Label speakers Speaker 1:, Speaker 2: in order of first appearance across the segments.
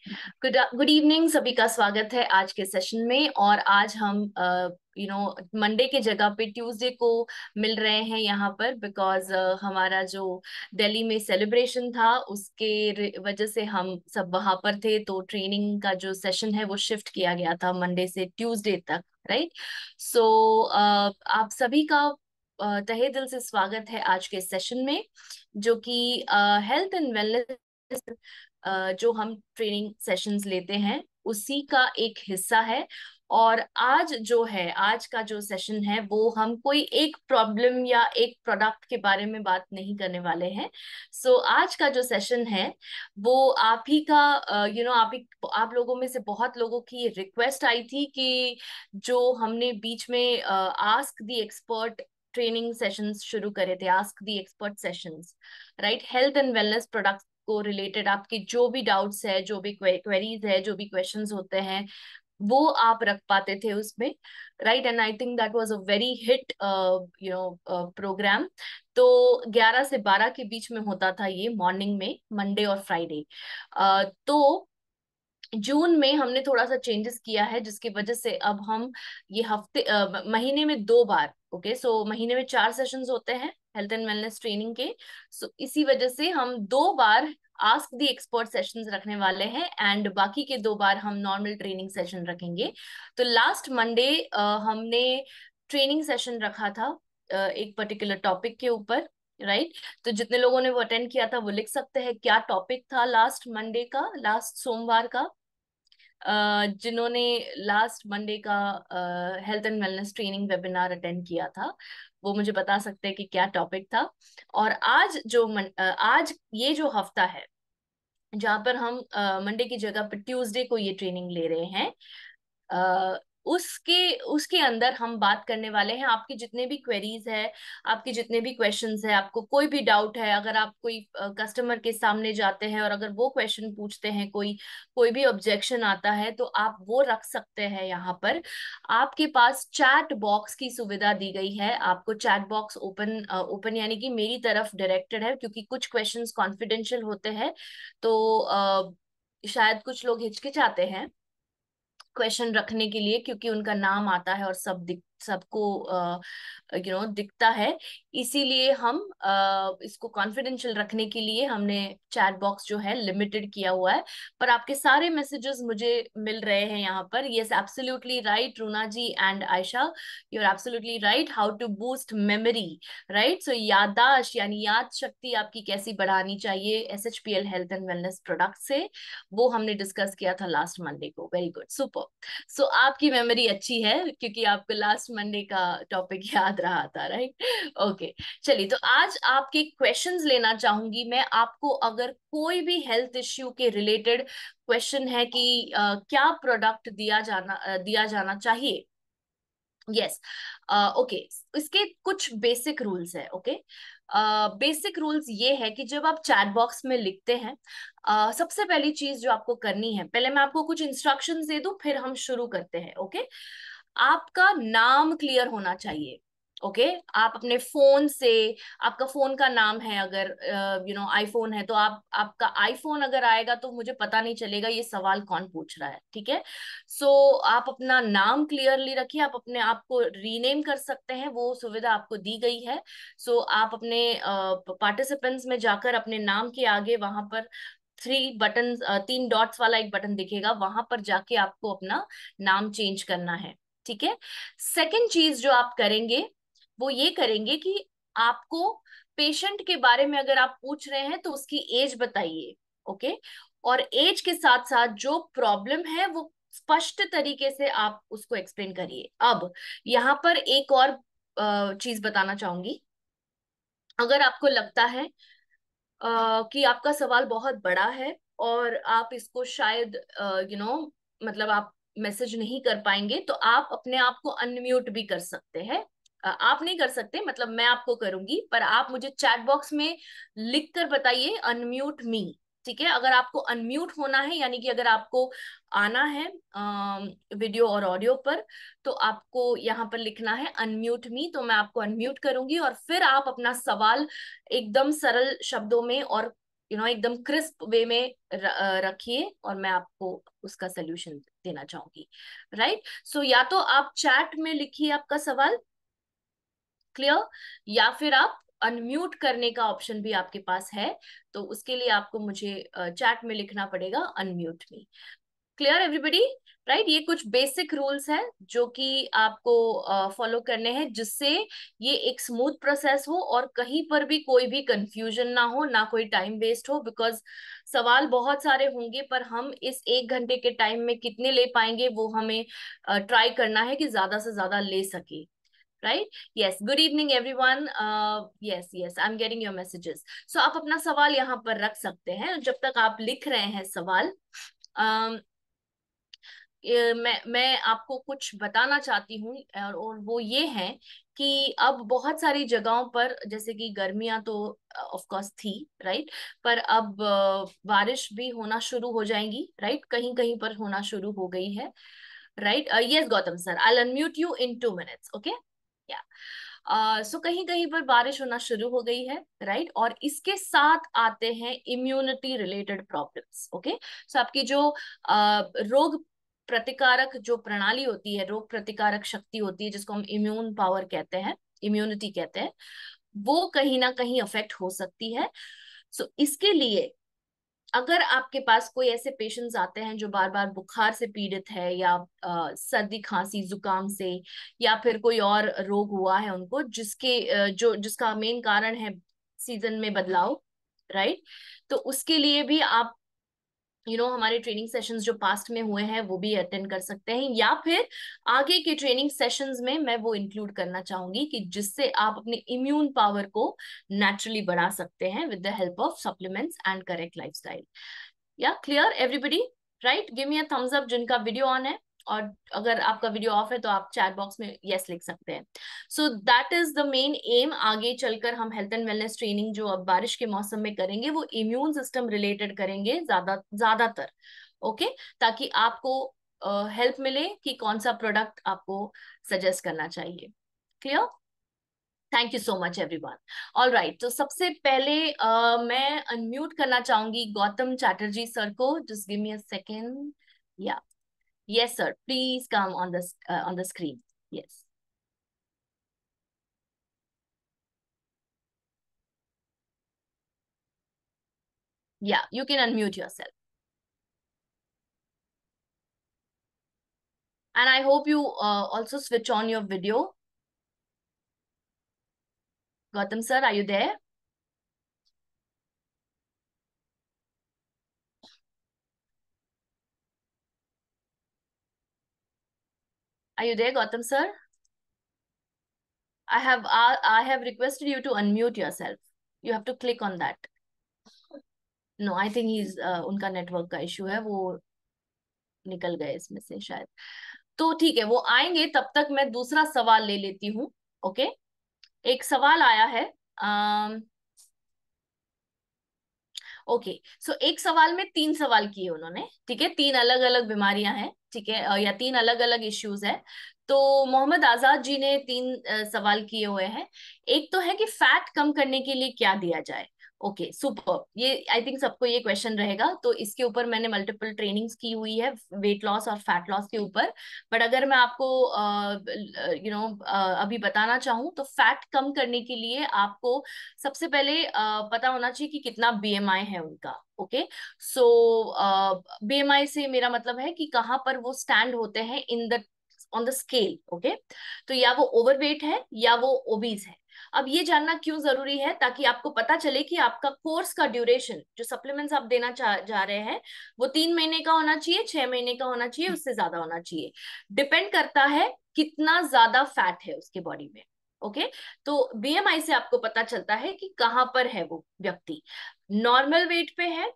Speaker 1: Good good evening, सभी का स्वागत है आज के सेशन में। और आज हम मंडे के जगह पे ट्यूसडे को मिल रहे हैं यहाँ पर, बिकॉज हमारा जो दिल्ली में सेलिब्रेशन था उसके वजह से हम सब वहां पर थे। तो ट्रेनिंग का जो सेशन है वो शिफ्ट किया गया था मंडे से ट्यूसडे तक, राइट। सो आप सभी का तहे दिल से स्वागत है आज के सेशन में, जो कि हेल्थ एंड वेलनेस जो हम ट्रेनिंग सेशंस लेते हैं उसी का एक हिस्सा है। और आज जो है, आज का जो सेशन है वो हम कोई एक प्रॉब्लम या एक प्रोडक्ट के बारे में बात नहीं करने वाले हैं। आज का जो सेशन है वो आप ही का आप लोगों में से बहुत लोगों की रिक्वेस्ट आई थी कि जो हमने बीच में ask the expert training sessions शुरू करे थे, ask the expert sessions, right. Health and wellness products को रिलेटेड आपकी जो भी डाउट्स है, जो भी क्वेरीज है, जो भी क्वेश्चंस होते हैं, वो आप रख पाते थे उसमें, right. And I think that was a very hit program. तो 11 से 12 के बीच में होता था ये, मॉर्निंग में, मंडे और फ्राइडे। तो जून में हमने थोड़ा सा चेंजेस किया है, जिसकी वजह से अब हम ये महीने में 2 बार, ओके, सो महीने में 4 सेशंस होते हैं हेल्थ एंड वेलनेस ट्रेनिंग के। सो इसी वजह से हम 2 बार आस्क द एक्सपर्ट सेशंस रखने वाले हैं, एंड बाकी के 2 बार हम नॉर्मल ट्रेनिंग सेशन रखेंगे। तो लास्ट मंडे हमने ट्रेनिंग सेशन रखा था एक पर्टिकुलर टॉपिक के ऊपर, राइट। तो जितने लोगों ने वो अटेंड किया था वो लिख सकते हैं क्या टॉपिक था लास्ट मंडे का, लास्ट सोमवार का। जिन्होंने लास्ट मंडे का health and wellness training webinar attend किया था वो मुझे बता सकते हैं कि क्या टॉपिक था। और आज ये जो हफ्ता है जहाँ पर हम मंडे की जगह पर ट्यूसडे को ये ट्रेनिंग ले रहे हैं, अ, उसके उसके अंदर हम बात करने वाले हैं आपके जितने भी क्वेरीज है, आपके जितने भी क्वेश्चंस है, आपको कोई भी डाउट है, अगर आप कोई कस्टमर के सामने जाते हैं और अगर वो क्वेश्चन पूछते हैं, कोई कोई भी ऑब्जेक्शन आता है, तो आप वो रख सकते हैं यहाँ पर। आपके पास चैट बॉक्स की सुविधा दी गई है। आपको चैट बॉक्स ओपन ओपन यानी कि मेरी तरफ डायरेक्टेड है, क्योंकि कुछ क्वेश्चंस कॉन्फिडेंशियल होते हैं। तो शायद कुछ लोग हिचकिचाते हैं क्वेश्चन रखने के लिए, क्योंकि उनका नाम आता है और सबको दिखता है। इसीलिए हम इसको कॉन्फिडेंशियल रखने के लिए हमने चैट बॉक्स जो है लिमिटेड किया हुआ है। पर आपके सारे मैसेजेस मुझे मिल रहे हैं यहाँ पर। Yes, absolutely right Runa ji and Ayesha, you are absolutely right. How to boost memory, right. So याददाश्त यानी याद शक्ति आपकी कैसी बढ़ानी चाहिए SHPL health and wellness product से, वो हमने डिस्कस किया था लास्ट मंडे को। Very good, super. आपकी मेमोरी अच्छी है क्योंकि आपको लास्ट मंडे का टॉपिक याद रहा था, राइट। ओके, चलिए। तो आज आपके क्वेश्चंस लेना चाहूंगी मैं। आपको अगर कोई भी हेल्थ इश्यू के रिलेटेड क्वेश्चन है कि क्या प्रोडक्ट दिया जाना चाहिए, यस, ओके, इसके कुछ बेसिक रूल्स है। ओके, बेसिक रूल्स ये है कि जब आप चैट बॉक्स में लिखते हैं, सबसे पहली चीज जो आपको करनी है, पहले मैं आपको कुछ इंस्ट्रक्शंस दे दूं फिर हम शुरू करते हैं। ओके, आपका नाम क्लियर होना चाहिए। ओके, आप अपने फोन से, आपका फोन का नाम है, अगर आईफोन है तो आपका आईफोन अगर आएगा तो मुझे पता नहीं चलेगा ये सवाल कौन पूछ रहा है, ठीक है। आप अपना नाम क्लियरली रखिए। आप अपने आप को रीनेम कर सकते हैं, वो सुविधा आपको दी गई है। आप अपने पार्टिसिपेंट्स में जाकर अपने नाम के आगे वहां पर 3 बटन, 3 डॉट्स वाला एक बटन दिखेगा, वहां पर जाके आपको अपना नाम चेंज करना है, ठीक है। सेकंड चीज जो आप करेंगे वो ये करेंगे कि आपको पेशेंट के बारे में अगर आप पूछ रहे हैं तो उसकी एज बताइए। ओके, और एज के साथ साथ जो प्रॉब्लम है वो स्पष्ट तरीके से आप उसको एक्सप्लेन करिए। अब यहाँ पर एक और चीज बताना चाहूंगी। अगर आपको लगता है कि आपका सवाल बहुत बड़ा है और आप इसको शायद मतलब आप मैसेज नहीं कर पाएंगे, तो आप अपने आप को अनम्यूट भी कर सकते हैं। आप नहीं कर सकते, मतलब मैं आपको करूंगी, पर आप मुझे चैट बॉक्स में लिख कर बताइए अनम्यूट मी, ठीक है। अगर आपको अनम्यूट होना है, यानी कि अगर आपको आना है वीडियो और ऑडियो पर, तो आपको यहाँ पर लिखना है अनम्यूट मी। तो मैं आपको अनम्यूट करूंगी और फिर आप अपना सवाल एकदम सरल शब्दों में और एकदम क्रिस्प वे में रखिए और मैं आपको उसका सोल्यूशन देना चाहूंगी। राइट, सो या तो आप चैट में लिखिए आपका सवाल, क्लियर, या फिर आप अनम्यूट करने का ऑप्शन भी आपके पास है, तो उसके लिए आपको मुझे चैट में लिखना पड़ेगा unmute me. Clear everybody? Right, ये कुछ बेसिक रूल्स हैं जो कि आपको फॉलो करने हैं, जिससे ये एक स्मूथ प्रोसेस हो और कहीं पर भी कोई भी कंफ्यूजन ना हो, ना कोई टाइम वेस्ट हो। बिकॉज सवाल बहुत सारे होंगे, पर हम इस 1 घंटे के टाइम में कितने ले पाएंगे वो हमें ट्राई करना है कि ज्यादा से ज्यादा ले सके। Right, yes, good evening everyone. Yes yes, I am getting your messages. So आप अपना सवाल यहाँ पर रख सकते हैं जब तक आप लिख रहे हैं सवाल। मैं आपको कुछ बताना चाहती हूँ, और वो ये है कि अब बहुत सारी जगहों पर, जैसे कि गर्मियां तो ऑफ कोर्स थी, राइट, पर अब बारिश भी होना शुरू हो जाएंगी, राइट, कहीं कहीं पर होना शुरू हो गई है। Right, yes Gautam sir, I unmute you in 2 minutes, okay. Yeah सो कहीं कहीं पर बारिश होना शुरू हो गई है, राइट, और इसके साथ आते हैं इम्यूनिटी रिलेटेड प्रॉब्लम्स, ओके। सो आपकी जो रोग प्रतिकारक जो प्रणाली होती है, रोग प्रतिकारक शक्ति होती है, जिसको हम इम्यून पावर कहते हैं, इम्यूनिटी कहते हैं, वो कहीं ना कहीं अफेक्ट हो सकती है। सो इसके लिए अगर आपके पास कोई ऐसे पेशेंट्स आते हैं जो बार बार बुखार से पीड़ित है, या सर्दी खांसी जुकाम से, या फिर कोई और रोग हुआ है उनको, जिसका मेन कारण है सीजन में बदलाव, राइट, तो उसके लिए भी आप हमारे ट्रेनिंग सेशंस जो पास्ट में हुए हैं वो भी अटेंड कर सकते हैं, या फिर आगे के ट्रेनिंग सेशंस में मैं वो इंक्लूड करना चाहूंगी कि जिससे आप अपने इम्यून पावर को नेचुरली बढ़ा सकते हैं with the help of supplements and correct lifestyle. Yeah clear everybody? Right, give me a thumbs up जिनका वीडियो ऑन है, और अगर आपका वीडियो ऑफ है तो आप चैट बॉक्स में यस लिख सकते हैं। So that is the main M. आगे चलकर हम हेल्थ एंड वेलनेस ट्रेनिंग जो अब बारिश के मौसम में करेंगे वो इम्यून सिस्टम रिलेटेड करेंगे ज्यादातर, ओके, ताकि आपको हेल्प मिले कि कौन सा प्रोडक्ट आपको सजेस्ट करना चाहिए। Clear? Thank you so much everyone. All right, तो सबसे पहले मैं अनम्यूट करना चाहूंगी गौतम चैटर्जी सर को। Just give me a second. Yeah yes sir, please come on the screen. Yes, yeah you can unmute yourself, and I hope you also switch on your video. Gautam sir, are you there? Are you there, Gautam sir? I have requested you to unmute yourself. You have to click on that. No, I think he's उनका network का issue है, वो निकल गए इसमें से शायद। तो ठीक है, वो आएंगे, तब तक मैं दूसरा सवाल ले लेती हूँ। ओके, एक सवाल आया है। ओके, सो एक सवाल में 3 सवाल किए उन्होंने, ठीक है, 3 अलग अलग बीमारियां हैं, ठीक है, या 3 अलग अलग इश्यूज है। तो मोहम्मद आजाद जी ने 3 सवाल किए हुए हैं। एक तो है कि फैट कम करने के लिए क्या दिया जाए। ओके, सुपर, ये आई थिंक सबको ये क्वेश्चन रहेगा, तो इसके ऊपर मैंने मल्टीपल ट्रेनिंग्स की हुई है, वेट लॉस और फैट लॉस के ऊपर। बट अगर मैं आपको अभी बताना चाहूँ, तो फैट कम करने के लिए आपको सबसे पहले पता होना चाहिए कि कितना बीएमआई है उनका। ओके, सो बीएमआई से मेरा मतलब है कि कहाँ पर वो स्टैंड होते हैं in the on the scale. Okay, तो या वो ओवरवेट है या वो ओबीज है। अब ये जानना क्यों जरूरी है, ताकि आपको पता चले कि आपका कोर्स का ड्यूरेशन, जो सप्लीमेंट्स आप देना जा रहे हैं, वो 3 महीने का होना चाहिए, 6 महीने का होना चाहिए, उससे ज्यादा होना चाहिए। डिपेंड करता है कितना ज्यादा फैट है उसके बॉडी में। ओके, तो बीएमआई से आपको पता चलता है कि कहाँ पर है वो व्यक्ति, नॉर्मल वेट पे है,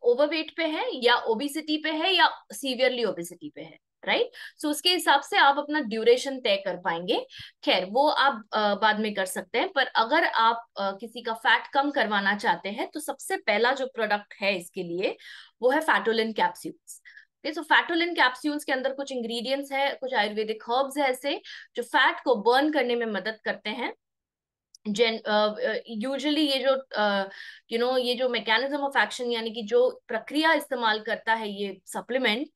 Speaker 1: ओवरवेट पे है, या ओबिसिटी पे है, या सीवियरली ओबिसिटी पे है। राइट, सो उसके हिसाब से आप अपना ड्यूरेशन तय कर पाएंगे। खैर, वो आप बाद में कर सकते हैं, पर अगर आप किसी का फैट कम करवाना चाहते हैं, तो सबसे पहला जो प्रोडक्ट है इसके लिए वो है फैटोलिन कैप्सूल्स। तो फैटोलिन कैप्सूल्स के अंदर कुछ इंग्रेडिएंट्स है, कुछ आयुर्वेदिक हर्ब्स है ऐसे, जो फैट को बर्न करने में मदद करते हैं। यूजुअली ये जो ये जो मैकेनिज्म ऑफ एक्शन यानी कि जो प्रक्रिया इस्तेमाल करता है ये सप्लीमेंट,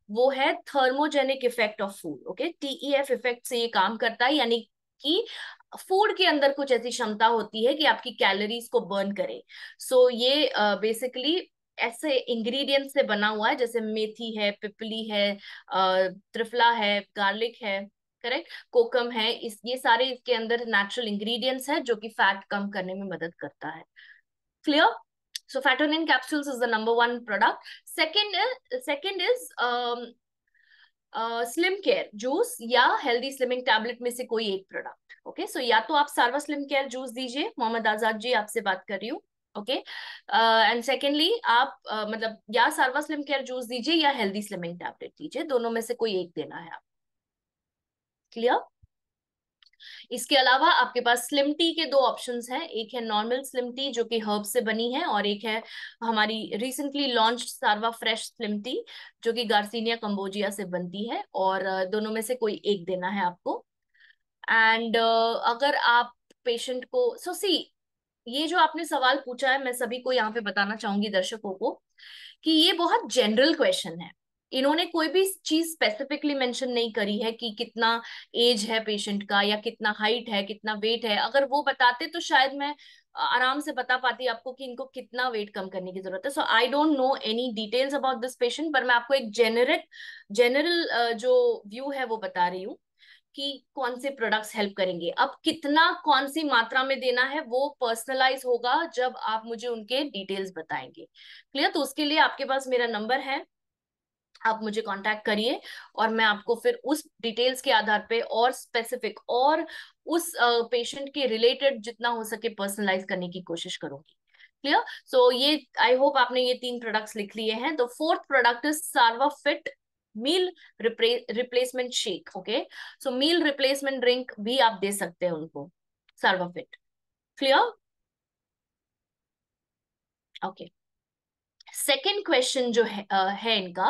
Speaker 1: वो है thermogenic effect of food. Okay, TEF effect से ये काम करता है, यानी कि फूड के अंदर कुछ ऐसी क्षमता होती है कि आपकी कैलोरीज को बर्न करे। ये बेसिकली ऐसे इंग्रेडिएंट्स से बना हुआ है, जैसे मेथी है, पिपली है, त्रिफला है, गार्लिक है, करेक्ट, कोकम है, इस ये सारे इसके अंदर नेचुरल इंग्रेडिएंट्स है जो कि फैट कम करने में मदद करता है। Clear? So Fatonin capsules is the number one product. Second is slim care juice या हेल्दी स्लिमिंग टैबलेट में से कोई एक प्रोडक्ट। ओके, सो या तो आप सार्वा स्लिम केयर जूस दीजिए, मोहम्मद आजाद जी आपसे बात कर रही हूँ। ओके, एंड सेकेंडली आप मतलब या सार्वा स्लिम केयर जूस दीजिए या हेल्दी स्लिमिंग टैबलेट दीजिए, दोनों में से कोई एक देना है आप। क्लियर? इसके अलावा आपके पास स्लिम टी के दो ऑप्शंस हैं, एक है नॉर्मल स्लिम टी जो कि हर्ब से बनी है, और एक है हमारी recently launch Sarva fresh slim tea जो कि गार्सिनिया कंबोजिया से बनती है, और दोनों में से कोई एक देना है आपको। एंड अगर आप पेशेंट को ये जो आपने सवाल पूछा है, मैं सभी को यहाँ पे बताना चाहूंगी दर्शकों को कि ये बहुत जनरल क्वेश्चन है। इन्होंने कोई भी चीज स्पेसिफिकली मेंशन नहीं करी है कि कितना एज है पेशेंट का या कितना हाइट है, कितना वेट है। अगर वो बताते तो शायद मैं आराम से बता पाती आपको कि इनको कितना वेट कम करने की जरूरत है। So I don't know any details about this patient, पर मैं आपको एक जनरल जो व्यू है वो बता रही हूँ कि कौन से प्रोडक्ट्स हेल्प करेंगे। अब कितना कौन सी मात्रा में देना है वो पर्सनलाइज होगा जब आप मुझे उनके डिटेल्स बताएंगे। क्लियर? तो उसके लिए आपके पास मेरा नंबर है, आप मुझे कांटेक्ट करिए और मैं आपको फिर उस डिटेल्स के आधार पे और स्पेसिफिक और उस पेशेंट के रिलेटेड जितना हो सके पर्सनलाइज करने की कोशिश करूंगी। क्लियर? ये आई होप आपने ये 3 प्रोडक्ट्स लिख लिए हैं। तो fourth product is Sarva fit meal replacement shake. Okay, so meal replacement drink भी आप दे सकते हैं उनको, Sarva fit. Clear? Okay, second question जो है इनका,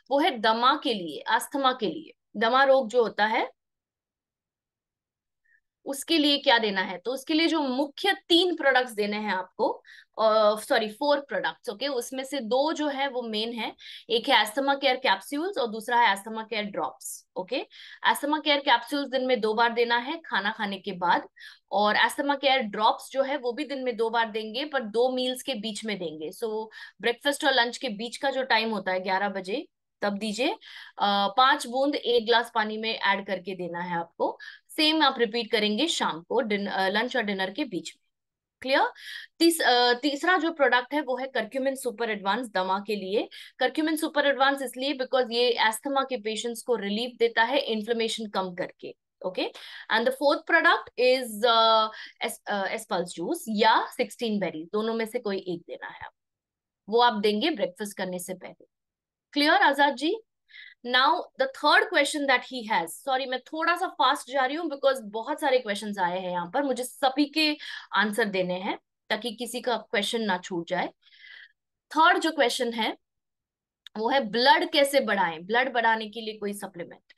Speaker 1: वो है दमा के लिए, अस्थमा के लिए, दमा रोग जो होता है उसके लिए क्या देना है। तो उसके लिए जो मुख्य 3 प्रोडक्ट्स देने हैं आपको, सॉरी 4 प्रोडक्ट्स। ओके, उसमें से 2 जो है वो मेन है, एक है एस्थमा केयर कैप्सूल्स और दूसरा है asthma care drops. Okay, asthma care capsules दिन में 2 बार देना है खाना खाने के बाद, और एस्थमा केयर ड्रॉप्स जो है वो भी दिन में 2 बार देंगे, पर 2 मील्स के बीच में देंगे। ब्रेकफास्ट और लंच के बीच का जो टाइम होता है 11 बजे, तब दीजिए। 5 बूंद 1 ग्लास पानी में ऐड करके देना है आपको। सेम आप रिपीट करेंगे शाम को लंच और डिनर के बीच में। क्लियर? तीसरा जो प्रोडक्ट है वो है करक्यूमिन सुपर एडवांस दमा के लिए। करक्यूमिन सुपर एडवांस इसलिए बिकॉज ये एस्थमा के पेशेंट्स को रिलीफ देता है इन्फ्लेमेशन कम करके। Okay, and the fourth product is Aspels juice या 16 बेरी, दोनों में से कोई एक देना है। वो आप देंगे ब्रेकफास्ट करने से पहले। Clear Azad ji? Now the third question that he has, sorry मैं थोड़ा सा फास्ट जा रही हूँ बिकॉज बहुत सारे क्वेश्चंस आए हैं यहाँ पर, मुझे सभी के आंसर देने हैं ताकि किसी का क्वेश्चन ना छूट जाए। थर्ड जो क्वेश्चन है वो है ब्लड कैसे बढ़ाएं, ब्लड बढ़ाने के लिए कोई सप्लीमेंट।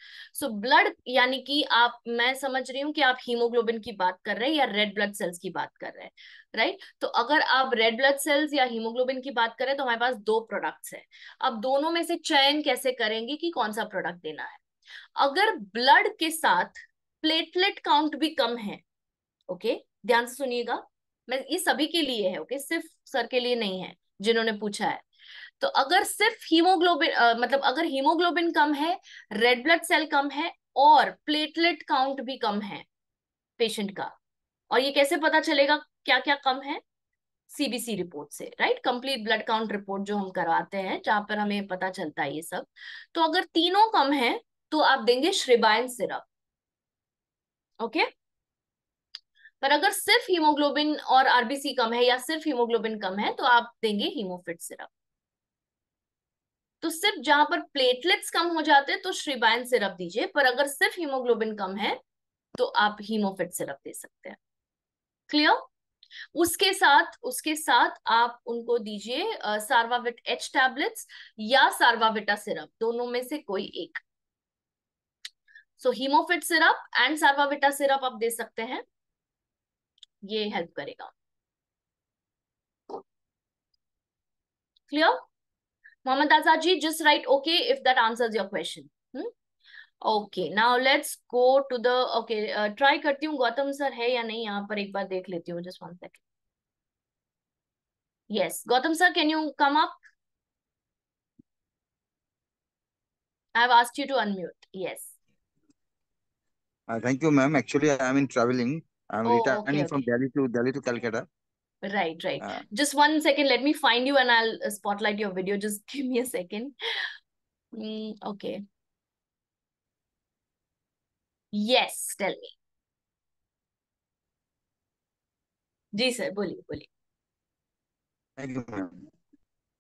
Speaker 1: ब्लड यानी कि आप, मैं समझ रही हूँ कि आप हीमोग्लोबिन की बात कर रहे हैं या रेड ब्लड सेल्स की बात कर रहे हैं, राइट? तो अगर आप रेड ब्लड सेल्स या हीमोग्लोबिन की बात करें तो हमारे पास 2 प्रोडक्ट्स हैं। अब दोनों में से चयन कैसे करेंगे कि कौन सा प्रोडक्ट देना है? अगर ब्लड के साथ प्लेटलेट काउंट भी कम है, ओके, ध्यान से सुनिएगा, मैं ये सभी के लिए है, ओके, सिर्फ सर के लिए नहीं है जिन्होंने पूछा है। तो अगर सिर्फ हीमोग्लोबिन मतलब अगर हीमोग्लोबिन कम है, रेड ब्लड सेल कम है और प्लेटलेट काउंट भी कम है पेशेंट का, और ये कैसे पता चलेगा क्या क्या कम है? CBC रिपोर्ट से, right, complete blood count report जो हम करवाते हैं जहां पर हमें पता चलता है ये सब। तो अगर तीनों कम है तो आप देंगे श्रिबाइन सिरप। ओके, पर अगर सिर्फ हीमोग्लोबिन और RBC कम है या सिर्फ हीमोग्लोबिन कम है तो आप देंगे हीमोफिट सिरप। तो सिर्फ जहां पर प्लेटलेट्स कम हो जाते हैं तो श्रिबाइन सिरप दीजिए, पर अगर सिर्फ हीमोग्लोबिन कम है तो आप हीमोफिट सिरप दे सकते हैं। क्लियर? उसके साथ आप उनको दीजिए सार्वाविट H टैबलेट्स या सार्वाविटा सिरप, दोनों में से कोई एक। Hemofit syrup and Sarvavita syrup आप दे सकते हैं। ये हेल्प करेगा। Clear? Mohammad Azad ji, just write okay if that answers your question. Okay, now let's go to the, okay, try करती हूँ गौतम सर है या नहीं यहाँ पर, एक बार देख लेती हूँ, just one second. Yes, Gautam sir, can you come up? I have asked you to unmute. Yes.
Speaker 2: Thank you, ma'am. Actually, I am in traveling. I am
Speaker 1: oh, okay
Speaker 2: returning from
Speaker 1: okay,
Speaker 2: Delhi to Calcutta.
Speaker 1: Right right,
Speaker 2: Uh,
Speaker 1: just one second, let me find you and I'll spotlight your video, just give me a second. Okay, yes, tell me. Ji sir, बोलिए बोलिए।
Speaker 2: Thank you, ma'am.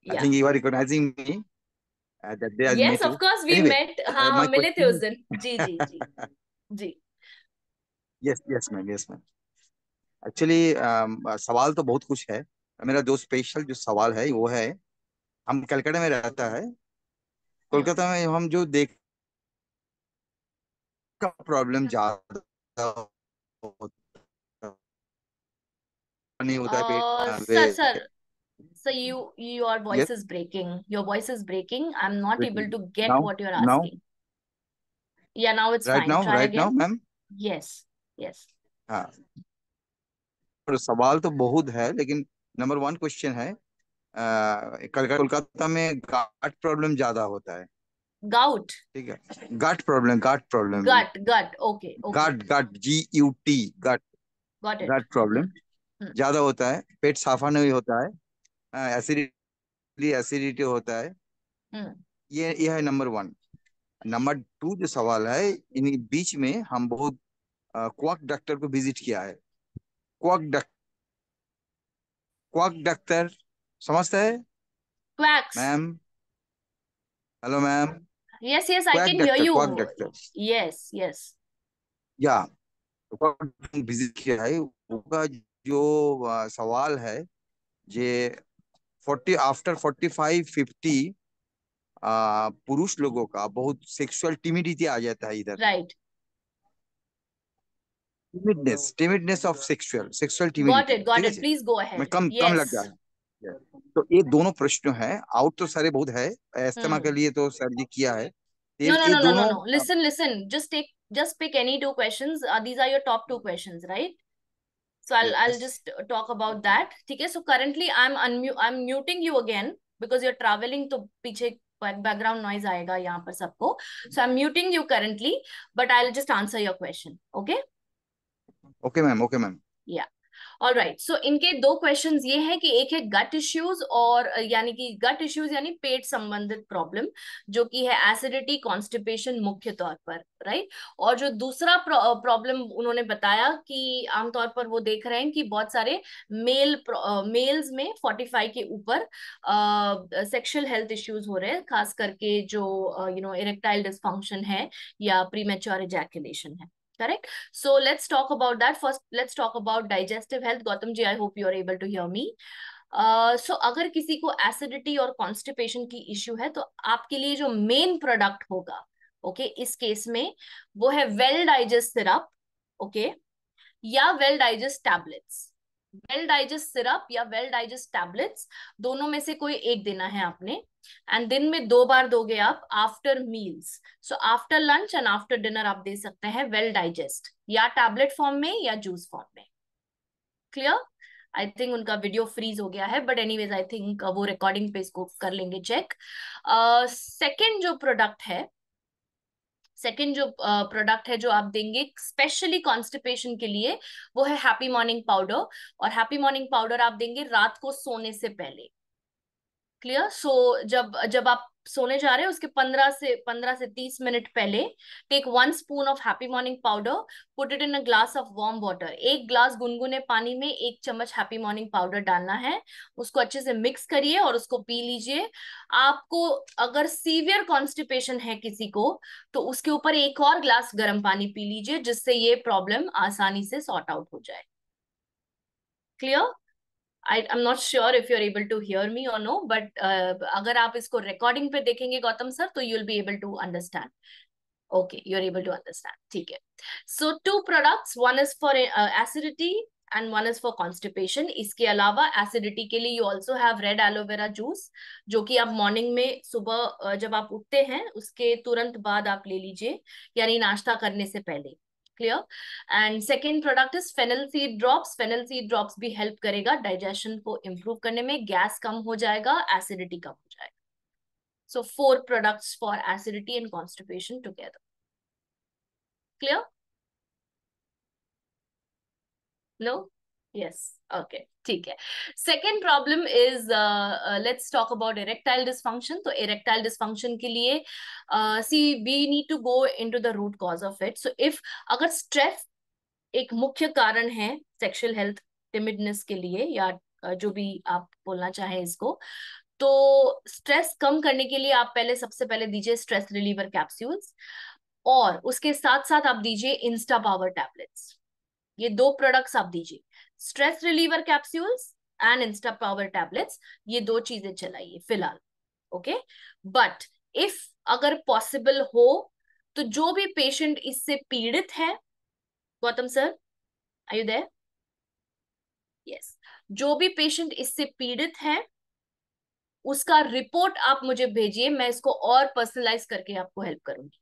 Speaker 2: I
Speaker 1: या,
Speaker 2: think you are recognizing me that day I
Speaker 1: yes
Speaker 2: met
Speaker 1: of
Speaker 2: you.
Speaker 1: Course we
Speaker 2: Anyway,
Speaker 1: met, हाँ
Speaker 2: my
Speaker 1: हम मिले थे उस
Speaker 2: question.
Speaker 1: दिन, जी जी जी जी।
Speaker 2: Yes, yes, ma'am. Yes, ma'am. Actually, सवाल तो बहुत कुछ है। मेरा जो स्पेशल जो सवाल है वो है, हम कलकत्ता में रहता है।
Speaker 1: हम्म।
Speaker 2: कोलकाता में हम जो देख का प्रॉब्लम ज्यादा होता नहीं होता है पेट
Speaker 1: sir sir, so your
Speaker 2: yes
Speaker 1: voice is breaking, your voice is breaking, I'm not able to get
Speaker 2: now
Speaker 1: what you're
Speaker 2: now
Speaker 1: asking. Yeah, now it's fine, try
Speaker 2: right now
Speaker 1: again.
Speaker 2: Ma'am.
Speaker 1: Yes, yes.
Speaker 2: हाँ, और सवाल तो बहुत है लेकिन number one question है, कोलकाता में गाट problem ज्यादा होता है।
Speaker 1: Gout?
Speaker 2: ठीक है, gut problem
Speaker 1: Gut, okay, okay,
Speaker 2: gut gut GUT, gut
Speaker 1: got it.
Speaker 2: Gut problem
Speaker 1: Hmm,
Speaker 2: ज्यादा होता है, पेट साफा नहीं होता है, एसिडिटी एसिडिटी होता है।
Speaker 1: hmm.
Speaker 2: ये है नंबर वन। नंबर टू जो सवाल है, इन बीच में हम बहुत क्वाक डॉक्टर को विजिट किया है। क्वाक डॉक्टर, क्वाक डॉक्टर समझता है
Speaker 1: Quacks?
Speaker 2: Ma'am? Hello ma'am.
Speaker 1: Yes, yes, I
Speaker 2: quack
Speaker 1: can hear
Speaker 2: doctor, quack
Speaker 1: you.
Speaker 2: Doctor,
Speaker 1: Yes, yes.
Speaker 2: या विजिट किया है। उनका जो सवाल है, जे 45-50 पुरुष लोगों का बहुत सेक्सुअल टिमिडिटी आ जाता है इधर।
Speaker 1: Right.
Speaker 2: Timidness of sexual sexual
Speaker 1: Got
Speaker 2: timidity,
Speaker 1: it, got
Speaker 2: ठीक है
Speaker 1: it.
Speaker 2: जी।
Speaker 1: Please go
Speaker 2: मैं
Speaker 1: ahead.
Speaker 2: कम कम लग
Speaker 1: Yes.
Speaker 2: गया है। तो ये दोनों प्रश्न हैं, आउट तो सारे बहुत है। इस्तेमाल के
Speaker 1: Hmm.
Speaker 2: लिए तो सर जी किया है,
Speaker 1: No, no,
Speaker 2: ये
Speaker 1: no, no, no,
Speaker 2: दोनों
Speaker 1: no. Listen, listen. Just pick any two questions. These are your top two questions, right? So I'll
Speaker 2: yes
Speaker 1: just talk about that. ठीक है? So currently I'm muting you again because you're traveling, तो पीछे background noise आएगा यहाँ पर सबको. So I'm muting you currently, but I'll just answer your question. Okay?
Speaker 2: Okay ma'am, okay ma'am.
Speaker 1: Yeah. All right, so इनके दो questions ये है कि एक है गट इश्यूज, और यानी कि गट इश्यूज यानी पेट संबंधित प्रॉब्लम, जो कि है एसिडिटी, कॉन्स्टिपेशन मुख्य तौर पर, राइट। और जो दूसरा प्रॉब्लम उन्होंने बताया कि आमतौर पर वो देख रहे हैं कि बहुत सारे मेल्स में 45 के ऊपर सेक्सुअल हेल्थ इश्यूज हो रहे हैं, खास करके जो इरेक्टाइल डिसफंक्शन है या प्रीमेच्योर इजैकुलेशन है। Correct. So let's talk about that. First, let's talk about digestive health. Gautam ji, I hope you are able to hear me. So अगर किसी को एसिडिटी और कॉन्स्टिपेशन की इश्यू है, तो आपके लिए जो मेन प्रोडक्ट होगा, ओके, इस केस में वो है वेल डाइजेस्ट सिरप, ओके, या well digest tablets. Well digest syrup या वेल डाइजेस्ट टैबलेट्स, दोनों में से कोई एक देना है आपने, एंड दिन में 2 बार दोगे आप after meals. So after lunch and after dinner आप दे सकते हैं वेल डाइजेस्ट, या टैबलेट फॉर्म में या जूस फॉर्म में। क्लियर? आई थिंक उनका वीडियो फ्रीज हो गया है, बट एनीवेज आई थिंक वो रिकॉर्डिंग पे इसको कर लेंगे चेक। सेकेंड जो प्रोडक्ट है, सेकेंड जो प्रोडक्ट है जो आप देंगे स्पेशली कॉन्स्टिपेशन के लिए, वो है हैप्पी मॉर्निंग पाउडर। और हैप्पी मॉर्निंग पाउडर आप देंगे रात को सोने से पहले। क्लियर? सो जब जब आप सोने जा रहे हैं उसके 15 से 30 मिनट पहले, take 1 spoon of happy morning powder, put it in a glass of warm water. 1 glass गुनगुने पानी में 1 चम्मच हैप्पी मॉर्निंग पाउडर डालना है, उसको अच्छे से मिक्स करिए और उसको पी लीजिए। आपको अगर सीवियर कॉन्स्टिपेशन है किसी को, तो उसके ऊपर 1 और ग्लास गर्म पानी पी लीजिए, जिससे ये प्रॉब्लम आसानी से सॉर्ट आउट हो जाए। Clear? I'm not sure if you're able to hear me or no, but अगर आप इसको रिकॉर्डिंग पे देखेंगे गौतम सर, तो you'll be able to understand. Okay, you're able to understand. ठीक है. So 2 products, one is for acidity and one is for constipation. इसके अलावा एसिडिटी के लिए you also have read aloe vera juice, जो कि आप मॉर्निंग में सुबह जब आप उठते हैं उसके तुरंत बाद आप ले लीजिए, यानी नाश्ता करने से पहले। Clear. And second product is fennel seed drops. Fennel seed drops भी हेल्प करेगा डाइजेशन को इम्प्रूव करने में, गैस कम हो जाएगा, एसिडिटी कम हो जाएगा। So 4 products for acidity and constipation together. Clear? No? Yes. Okay. ठीक है। Second problem is let's talk about erectile dysfunction. तो erectile dysfunction के लिए see we need to go into the root cause of it. So if अगर stress एक मुख्य कारण है सेक्सुअल हेल्थ टिमिडनेस के लिए, या जो भी आप बोलना चाहें इसको, तो स्ट्रेस कम करने के लिए आप पहले सबसे पहले दीजिए स्ट्रेस रिलीवर कैप्सूल्स, और उसके साथ साथ आप दीजिए इंस्टा पावर टैबलेट्स। ये 2 प्रोडक्ट्स आप दीजिए, stress reliever capsules and insta power tablets, ये 2 चीजें चलाइए फिलहाल। ओके। बट इफ अगर पॉसिबल हो तो जो भी पेशेंट इससे पीड़ित है, Gautam sir are you there? Yes. जो भी पेशेंट इससे पीड़ित है उसका रिपोर्ट आप मुझे भेजिए, मैं इसको और पर्सनलाइज करके आपको हेल्प करूंगी,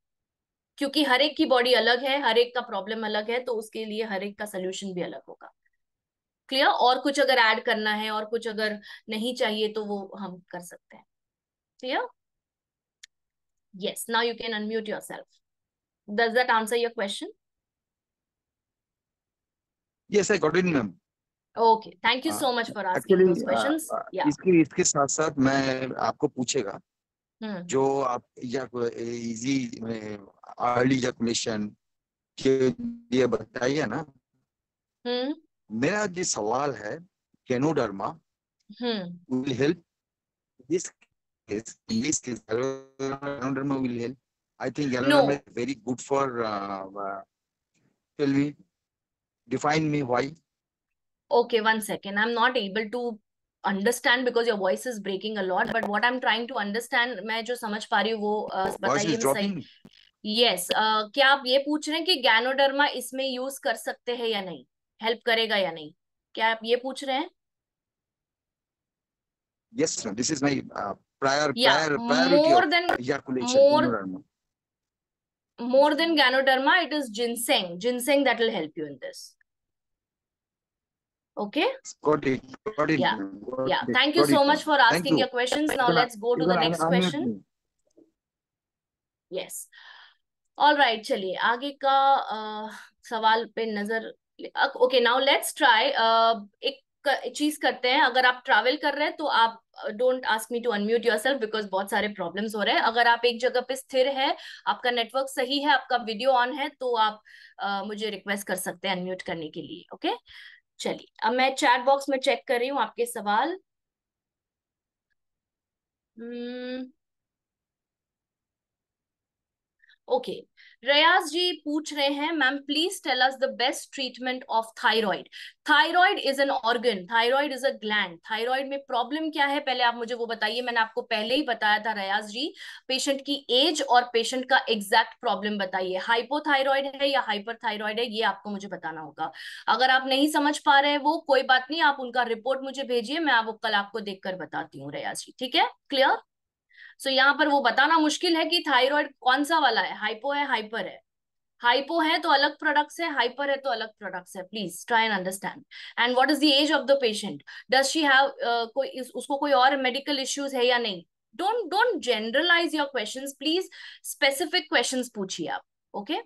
Speaker 1: क्योंकि हर एक की बॉडी अलग है, हर एक का प्रॉब्लम अलग है, तो उसके लिए हर एक का सोल्यूशन भी अलग होगा। क्लियर? और कुछ अगर ऐड करना है और कुछ अगर नहीं चाहिए तो वो हम कर सकते हैं। Clear? Yes, now you can unmute yourself. Does that answer your question?
Speaker 2: Yes, I got it, ma'am.
Speaker 1: Okay, thank you so much for asking
Speaker 2: actually
Speaker 1: those questions. या
Speaker 2: इसके साथ साथ मैं आपको पूछेगा, जो आप इजी अर्ली इजैकुलेशन के लिए बताइए ना। मेरा जो सवाल है, Ganoderma will help this case, in this case Ganoderma will help. I think Ganoderma is very good for tell me, define me why.
Speaker 1: Okay, one second. I'm not able to understand because your voice is breaking a lot. But what I'm trying to understand, मैं जो समझ पा रही हूँ वो
Speaker 2: voice
Speaker 1: बताइए
Speaker 2: is
Speaker 1: मैं सही।
Speaker 2: ड्रॉपिंग।
Speaker 1: यस, क्या आप ये पूछ रहे हैं कि गैनोडर्मा इसमें यूज कर सकते हैं या नहीं, हेल्प करेगा या नहीं, क्या आप ये पूछ रहे हैं?
Speaker 2: Yes, sir. This is my
Speaker 1: या
Speaker 2: priority
Speaker 1: more
Speaker 2: of
Speaker 1: then
Speaker 2: ejaculation.
Speaker 1: More more then Ganoderma, it is ginseng. Ginseng that will help you in this. Okay.
Speaker 2: Got it. Got it.
Speaker 1: Yeah.
Speaker 2: Got
Speaker 1: Yeah.
Speaker 2: it.
Speaker 1: Thank you
Speaker 2: Got
Speaker 1: so
Speaker 2: it,
Speaker 1: much
Speaker 2: ma'am.
Speaker 1: for
Speaker 2: Thank
Speaker 1: asking
Speaker 2: you.
Speaker 1: your questions. Now
Speaker 2: You
Speaker 1: let's go to the next
Speaker 2: can unmute
Speaker 1: question.
Speaker 2: me.
Speaker 1: Yes. All right, चलिए आगे का सवाल पे नजर। Okay, now let's try. एक चीज करते हैं, अगर आप ट्रैवल कर रहे हैं तो आप don't ask me to unmute yourself because बहुत सारे प्रॉब्लम्स हो रहे हैं। अगर आप एक जगह पे स्थिर है, आपका नेटवर्क सही है, आपका वीडियो ऑन है, तो आप मुझे रिक्वेस्ट कर सकते हैं अनम्यूट करने के लिए। ओके, चलिए अब मैं चैट बॉक्स में चेक कर रही हूँ आपके सवाल। ओके, रयाज जी पूछ रहे हैं, ma'am please tell us the best treatment of thyroid. Thyroid is an organ, thyroid is a gland. Thyroid में प्रॉब्लम क्या है पहले आप मुझे वो बताइए। मैंने आपको पहले ही बताया था रयाज जी, पेशेंट की एज और पेशेंट का एग्जैक्ट प्रॉब्लम बताइए। हाइपोथायराइड है या हाइपरथायराइड है, ये आपको मुझे बताना होगा। अगर आप नहीं समझ पा रहे हैं वो कोई बात नहीं, आप उनका रिपोर्ट मुझे भेजिए, मैं वो कल आपको देखकर बताती हूँ रयाज जी। ठीक है, क्लियर? सो यहाँ पर वो बताना मुश्किल है कि थायराइड कौन सा वाला है, हाइपो है हाइपर है। हाइपो है तो अलग प्रोडक्ट्स है, हाइपर है तो अलग प्रोडक्ट्स है। Please try and understand. And what is the age of the patient, does she have कोई उसको कोई और मेडिकल इश्यूज है या नहीं। Don't generalise your questions please, specific questions पूछिए आप। Okay,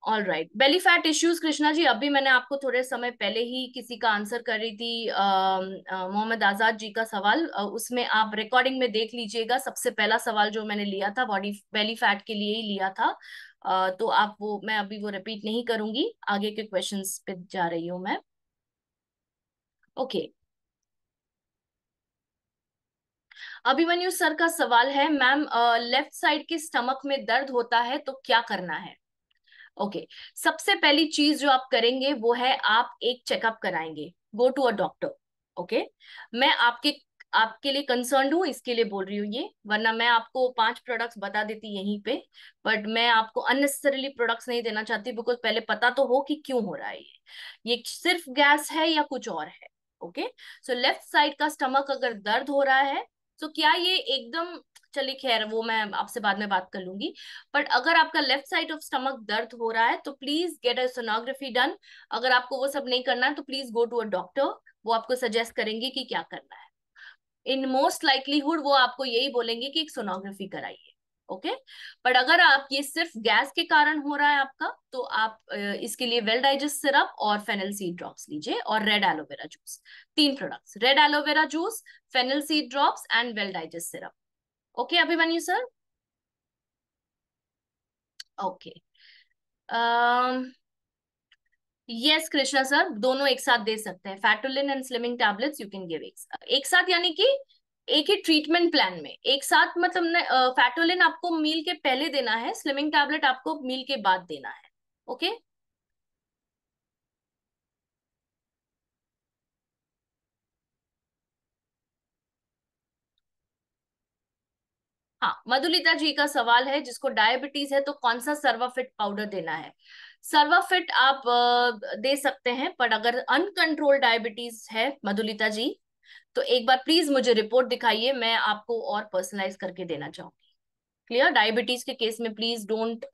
Speaker 1: all right. Belly fat issues, Krishna ji अभी मैंने आपको थोड़े समय पहले ही किसी का आंसर कर रही थी, मोहम्मद आजाद जी का सवाल, उसमें आप रिकॉर्डिंग में देख लीजिएगा। सबसे पहला सवाल जो मैंने लिया था बॉडी बेली फैट के लिए ही लिया था। तो आप वो, मैं अभी वो रिपीट नहीं करूंगी, आगे के क्वेश्चंस पे जा रही हूँ मैं। ओके, अभिमन्यु सर का सवाल है, मैम लेफ्ट साइड के स्टमक में दर्द होता है तो क्या करना है। ओके, सबसे पहली चीज जो आप करेंगे वो है आप एक चेकअप कराएंगे, go to a doctor. Okay, मैं आपके लिए कंसर्न हूँ, इसके लिए बोल रही हूँ ये, वरना मैं आपको 5 प्रोडक्ट्स बता देती यहीं पे। बट मैं आपको अननेसेसरीली प्रोडक्ट्स नहीं देना चाहती, बिकॉज पहले पता तो हो कि क्यों हो रहा है ये सिर्फ गैस है या कुछ और है। ओके, सो लेफ्ट साइड का स्टमक अगर दर्द हो रहा है, तो क्या ये एकदम, चलिए खैर वो मैं आपसे बाद में बात कर लूंगी। बट अगर आपका लेफ्ट साइड ऑफ स्टमक दर्द हो रहा है तो please get a sonography done. अगर आपको वो सब नहीं करना है तो please go to a doctor, वो आपको सजेस्ट करेंगे कि क्या करना है। इन मोस्ट लाइकलीहुड वो आपको यही बोलेंगे कि एक सोनोग्राफी कराइए। ओके, बट अगर आप ये सिर्फ गैस के कारण हो रहा है आपका, तो आप इसके लिए वेल डाइजेस्ट सिरप और फेनल सीड ड्रॉप्स लीजिए, और red aloe vera juice. 3 products, red aloe vera juice, fennel seed drops and well digest syrup. Okay Abhimanyu sir? Okay, yes Krishna sir, दोनों एक साथ दे सकते हैं, Fatolin and slimming tablets you can give एक साथ, यानी कि एक ही ट्रीटमेंट प्लान में एक साथ, मतलब फैटोलिन आपको मील के पहले देना है, स्लिमिंग टैबलेट आपको मील के बाद देना है। ओके, हाँ, मधुलिता जी का सवाल है जिसको डायबिटीज है तो कौन सा सर्वाफिट पाउडर देना है। सर्वाफिट आप दे सकते हैं, पर अगर अनकंट्रोल डायबिटीज है मधुलिता जी, तो एक बार प्लीज मुझे रिपोर्ट दिखाइए, मैं आपको और पर्सनलाइज करके देना चाहूंगी। क्लियर? डायबिटीज के केस में please don't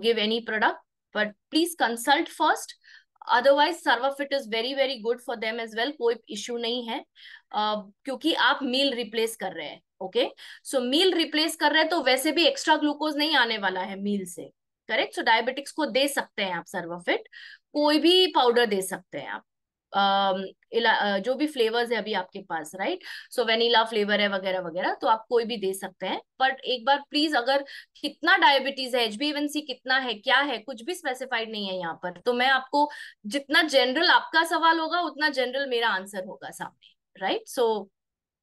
Speaker 1: give any product, but please consult first. Otherwise Sarvafit is very very good for them as well, कोई इश्यू नहीं है, क्योंकि आप मील रिप्लेस कर रहे हैं। ओके, सो मील रिप्लेस कर रहे हैं तो वैसे भी एक्स्ट्रा ग्लूकोज नहीं आने वाला है मील से। करेक्ट, सो डायबिटिक्स को दे सकते हैं आप सर्वाफिट, कोई भी पाउडर दे सकते हैं आप, जो भी फ्लेवर्स है अभी आपके पास, राइट? सो वेनिला फ्लेवर है वगैरह वगैरह, तो आप कोई भी दे सकते हैं। बट एक बार प्लीज, अगर कितना डायबिटीज है, HbA1c कितना है, क्या है, कुछ भी स्पेसिफाइड नहीं है यहाँ पर, तो मैं आपको, जितना जनरल आपका सवाल होगा उतना जनरल मेरा आंसर होगा सामने, right? So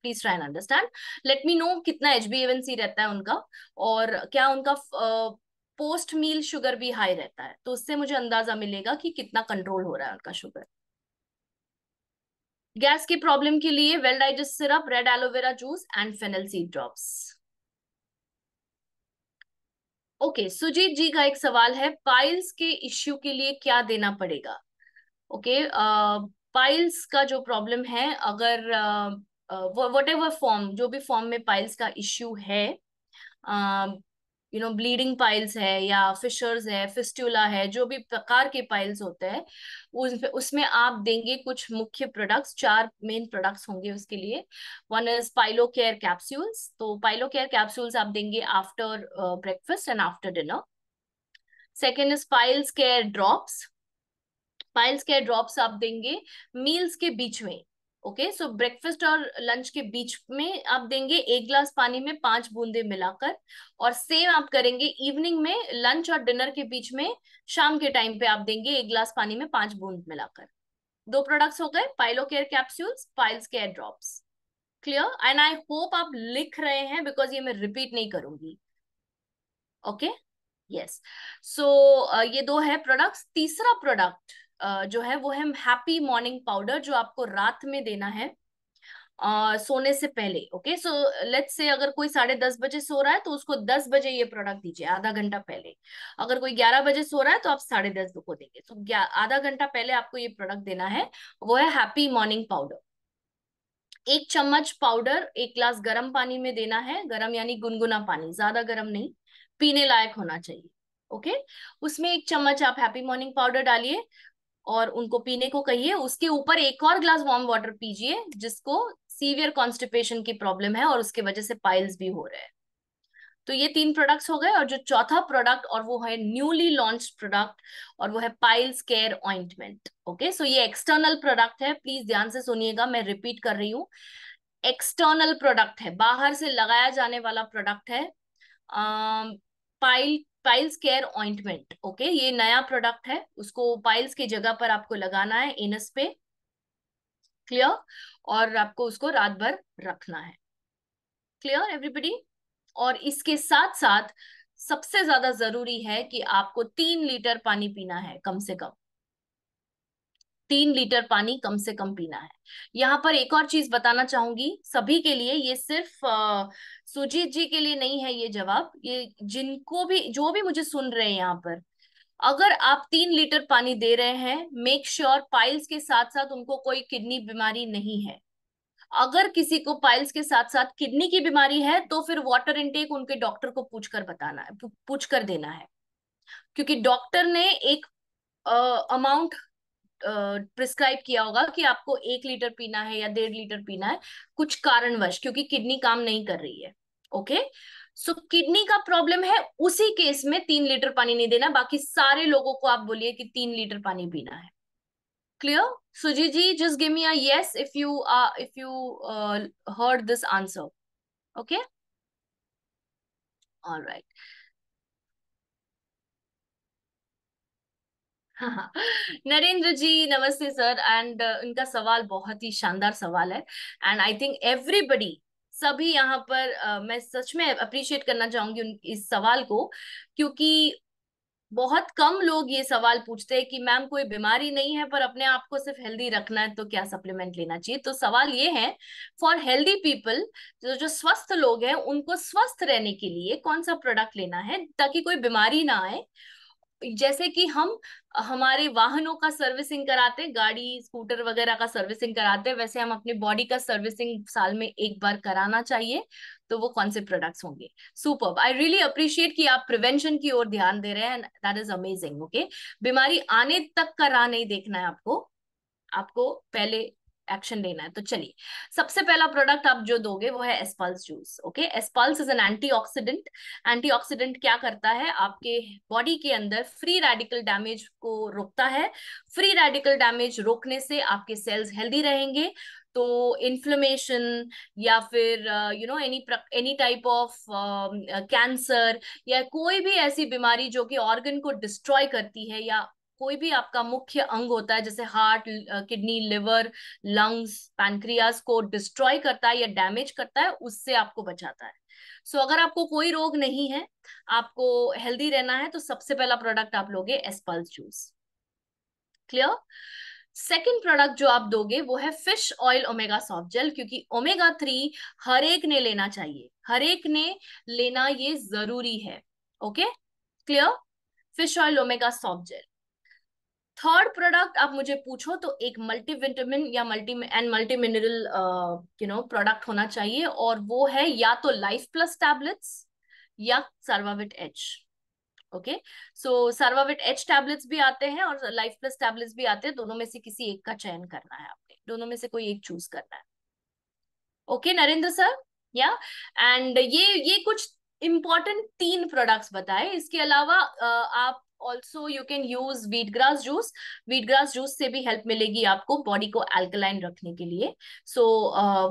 Speaker 1: please try and understand. Late me no कितना HbA1c रहता है उनका, और क्या उनका पोस्ट मील शुगर भी हाई रहता है, तो उससे मुझे अंदाजा मिलेगा कि कितना कंट्रोल हो रहा है उनका शुगर। गैस की प्रॉब्लम के लिए well digest syrup, red aloe vera juice and fennel seed drops. Okay, Sujeet ji का एक सवाल है, पाइल्स के इश्यू के लिए क्या देना पड़ेगा? ओके, पाइल्स का जो प्रॉब्लम है, अगर वट एवर फॉर्म, जो भी फॉर्म में पाइल्स का इश्यू है, ब्लीडिंग पाइल्स है या फिशर्स है, फिस्टुला है, जो भी प्रकार के पाइल्स होते हैं, उसमें आप देंगे कुछ मुख्य प्रोडक्ट्स, 4 मेन प्रोडक्ट्स होंगे उसके लिए। One is pilo care capsules, तो पाइलो केयर कैप्सूल्स आप देंगे after breakfast and after dinner. Second is piles care drops, piles care drops आप देंगे मील्स के बीच में। ओके, सो ब्रेकफास्ट और लंच के बीच में आप देंगे 1 गिलास पानी में 5 बूंदे मिलाकर, और सेम आप करेंगे इवनिंग में, लंच और डिनर के बीच में, शाम के टाइम पे आप देंगे 1 गिलास पानी में 5 बूंद मिलाकर। 2 प्रोडक्ट्स हो गए, pilo care capsules, piles care drops. Clear? And I hope आप लिख रहे हैं, बिकॉज ये मैं रिपीट नहीं करूंगी। Okay, yes. सो ये 2 है प्रोडक्ट्स। तीसरा प्रोडक्ट जो है वो है हैप्पी मॉर्निंग पाउडर, जो आपको रात में देना है सोने से पहले। ओके, सो लेट्स से अगर कोई 10:30 बजे सो रहा है तो उसको 10 बजे ये प्रोडक्ट दीजिए, आधा घंटा पहले। अगर कोई 11 बजे सो रहा है तो आप 10:30 को देंगे, तो आधा घंटा पहले आपको ये प्रोडक्ट देना है। वो है हैप्पी मॉर्निंग पाउडर। 1 चम्मच पाउडर 1 गिलास गर्म पानी में देना है, गर्म यानी गुनगुना पानी, ज्यादा गर्म नहीं, पीने लायक होना चाहिए। ओके, उसमें 1 चम्मच आप हैप्पी मॉर्निंग पाउडर डालिए और उनको पीने को कहिए। उसके ऊपर 1 और गिलास वार्म वाटर पीजिए, जिसको सीवियर कॉन्स्टिपेशन की प्रॉब्लम है और उसके वजह से पाइल्स भी हो रहे हैं। तो ये 3 प्रोडक्ट्स हो गए, और जो चौथा प्रोडक्ट, और वो है न्यूली लॉन्च प्रोडक्ट, और वो है पाइल्स केयर ऑइंटमेंट। ओके, सो ये एक्सटर्नल प्रोडक्ट है, प्लीज ध्यान से सुनिएगा, मैं रिपीट कर रही हूँ, एक्सटर्नल प्रोडक्ट है, बाहर से लगाया जाने वाला प्रोडक्ट है। Piles care ointment. ओके, ये नया प्रोडक्ट है, उसको पाइल्स की जगह पर आपको लगाना है, एनस पे। क्लियर? और आपको उसको रात भर रखना है। Clear everybody? और इसके साथ साथ सबसे ज्यादा जरूरी है कि आपको 3 लीटर पानी पीना है कम से कम। 3 लीटर पानी कम से कम पीना है। यहाँ पर एक और चीज बताना चाहूंगी सभी के लिए, ये सिर्फ सुजीत जी के लिए नहीं है ये जवाब, ये जिनको भी, जो भी मुझे सुन रहे हैं यहाँ पर, अगर आप 3 लीटर पानी दे रहे हैं, मेक श्योर पाइल्स के साथ साथ उनको कोई किडनी बीमारी नहीं है। अगर किसी को पाइल्स के साथ साथ किडनी की बीमारी है तो फिर वाटर इनटेक उनके डॉक्टर को पूछ कर बताना है, पूछ कर देना है, क्योंकि डॉक्टर ने एक अमाउंट प्रिस्क्राइब किया होगा कि आपको 1 लीटर पीना है या 1.5 लीटर पीना है, कुछ कारणवश, क्योंकि किडनी काम नहीं कर रही है। ओके, सो किडनी का प्रॉब्लम है, उसी केस में 3 लीटर पानी नहीं देना, बाकी सारे लोगों को आप बोलिए कि 3 लीटर पानी पीना है। Clear? Sujit ji, just give me a yes if you heard this answer. Okay, all right. हाँ, नरेंद्र जी नमस्ते सर, एंड इनका सवाल बहुत ही शानदार सवाल है, एंड आई थिंक एवरीबडी, सभी यहाँ पर मैं सच में अप्रिशिएट करना चाहूंगी इस सवाल को, क्योंकि बहुत कम लोग ये सवाल पूछते हैं कि मैम कोई बीमारी नहीं है पर अपने आप को सिर्फ हेल्दी रखना है तो क्या सप्लीमेंट लेना चाहिए। तो सवाल ये है, फॉर हेल्दी पीपल, जो जो स्वस्थ लोग हैं उनको स्वस्थ रहने के लिए कौन सा प्रोडक्ट लेना है ताकि कोई बीमारी ना आए। जैसे कि हम हमारे वाहनों का सर्विसिंग कराते, गाड़ी स्कूटर वगैरह का सर्विसिंग कराते, वैसे हम अपनी बॉडी का सर्विसिंग साल में एक बार कराना चाहिए। तो वो कौन से प्रोडक्ट्स होंगे? सुपर्ब, आई रियली अप्रिशिएट कि आप प्रिवेंशन की ओर ध्यान दे रहे हैं, दैट इज अमेजिंग। ओके, बीमारी आने तक का राह नहीं देखना है आपको, आपको पहले एक्शन लेना है। तो चलिए, सबसे पहला प्रोडक्ट आप जो दोगे वो है Aspels juice. Okay, Aspels is an antioxidant. Antioxidant क्या करता है? आपके बॉडी के अंदर फ्री रेडिकल डैमेज को रोकता है। फ्री रेडिकल डैमेज रोकने से आपके सेल्स हेल्दी रहेंगे, तो इन्फ्लेमेशन या फिर एनी टाइप ऑफ कैंसर या कोई भी ऐसी बीमारी जो कि ऑर्गन को डिस्ट्रॉय करती है, या कोई भी आपका मुख्य अंग होता है जैसे heart, kidney, liver, lungs, pancreas को डिस्ट्रॉय करता है या डैमेज करता है, उससे आपको बचाता है। सो अगर आपको कोई रोग नहीं है, आपको हेल्दी रहना है, तो सबसे पहला प्रोडक्ट आप लोगे एस्पल्स जूस। क्लियर? सेकेंड प्रोडक्ट जो आप दोगे वो है fish oil omega soft gel, क्योंकि ओमेगा 3 हर एक ने लेना चाहिए, हर एक ने लेना ये जरूरी है। Okay, clear? Fish oil omega soft gel. Third product आप मुझे पूछो तो एक मल्टीविटामिन या मल्टी मिनरल प्रोडक्ट होना चाहिए, और वो है या तो लाइफ प्लस टैबलेट्स या सर्वाविट एच। ओके, सो सर्वाविट एच टैबलेट्स भी आते हैं और लाइफ प्लस टैबलेट्स भी आते हैं, दोनों में से किसी एक का चयन करना है आपने, दोनों में से कोई एक चूज करना है। ओके नरेंद्र सर, या एंड ये कुछ इंपॉर्टेंट 3 प्रोडक्ट्स बताए। इसके अलावा आप also you can use wheat grass juice. Wheat grass juice से भी हेल्प मिलेगी आपको बॉडी को अल्कलाइन रखने के लिए। सो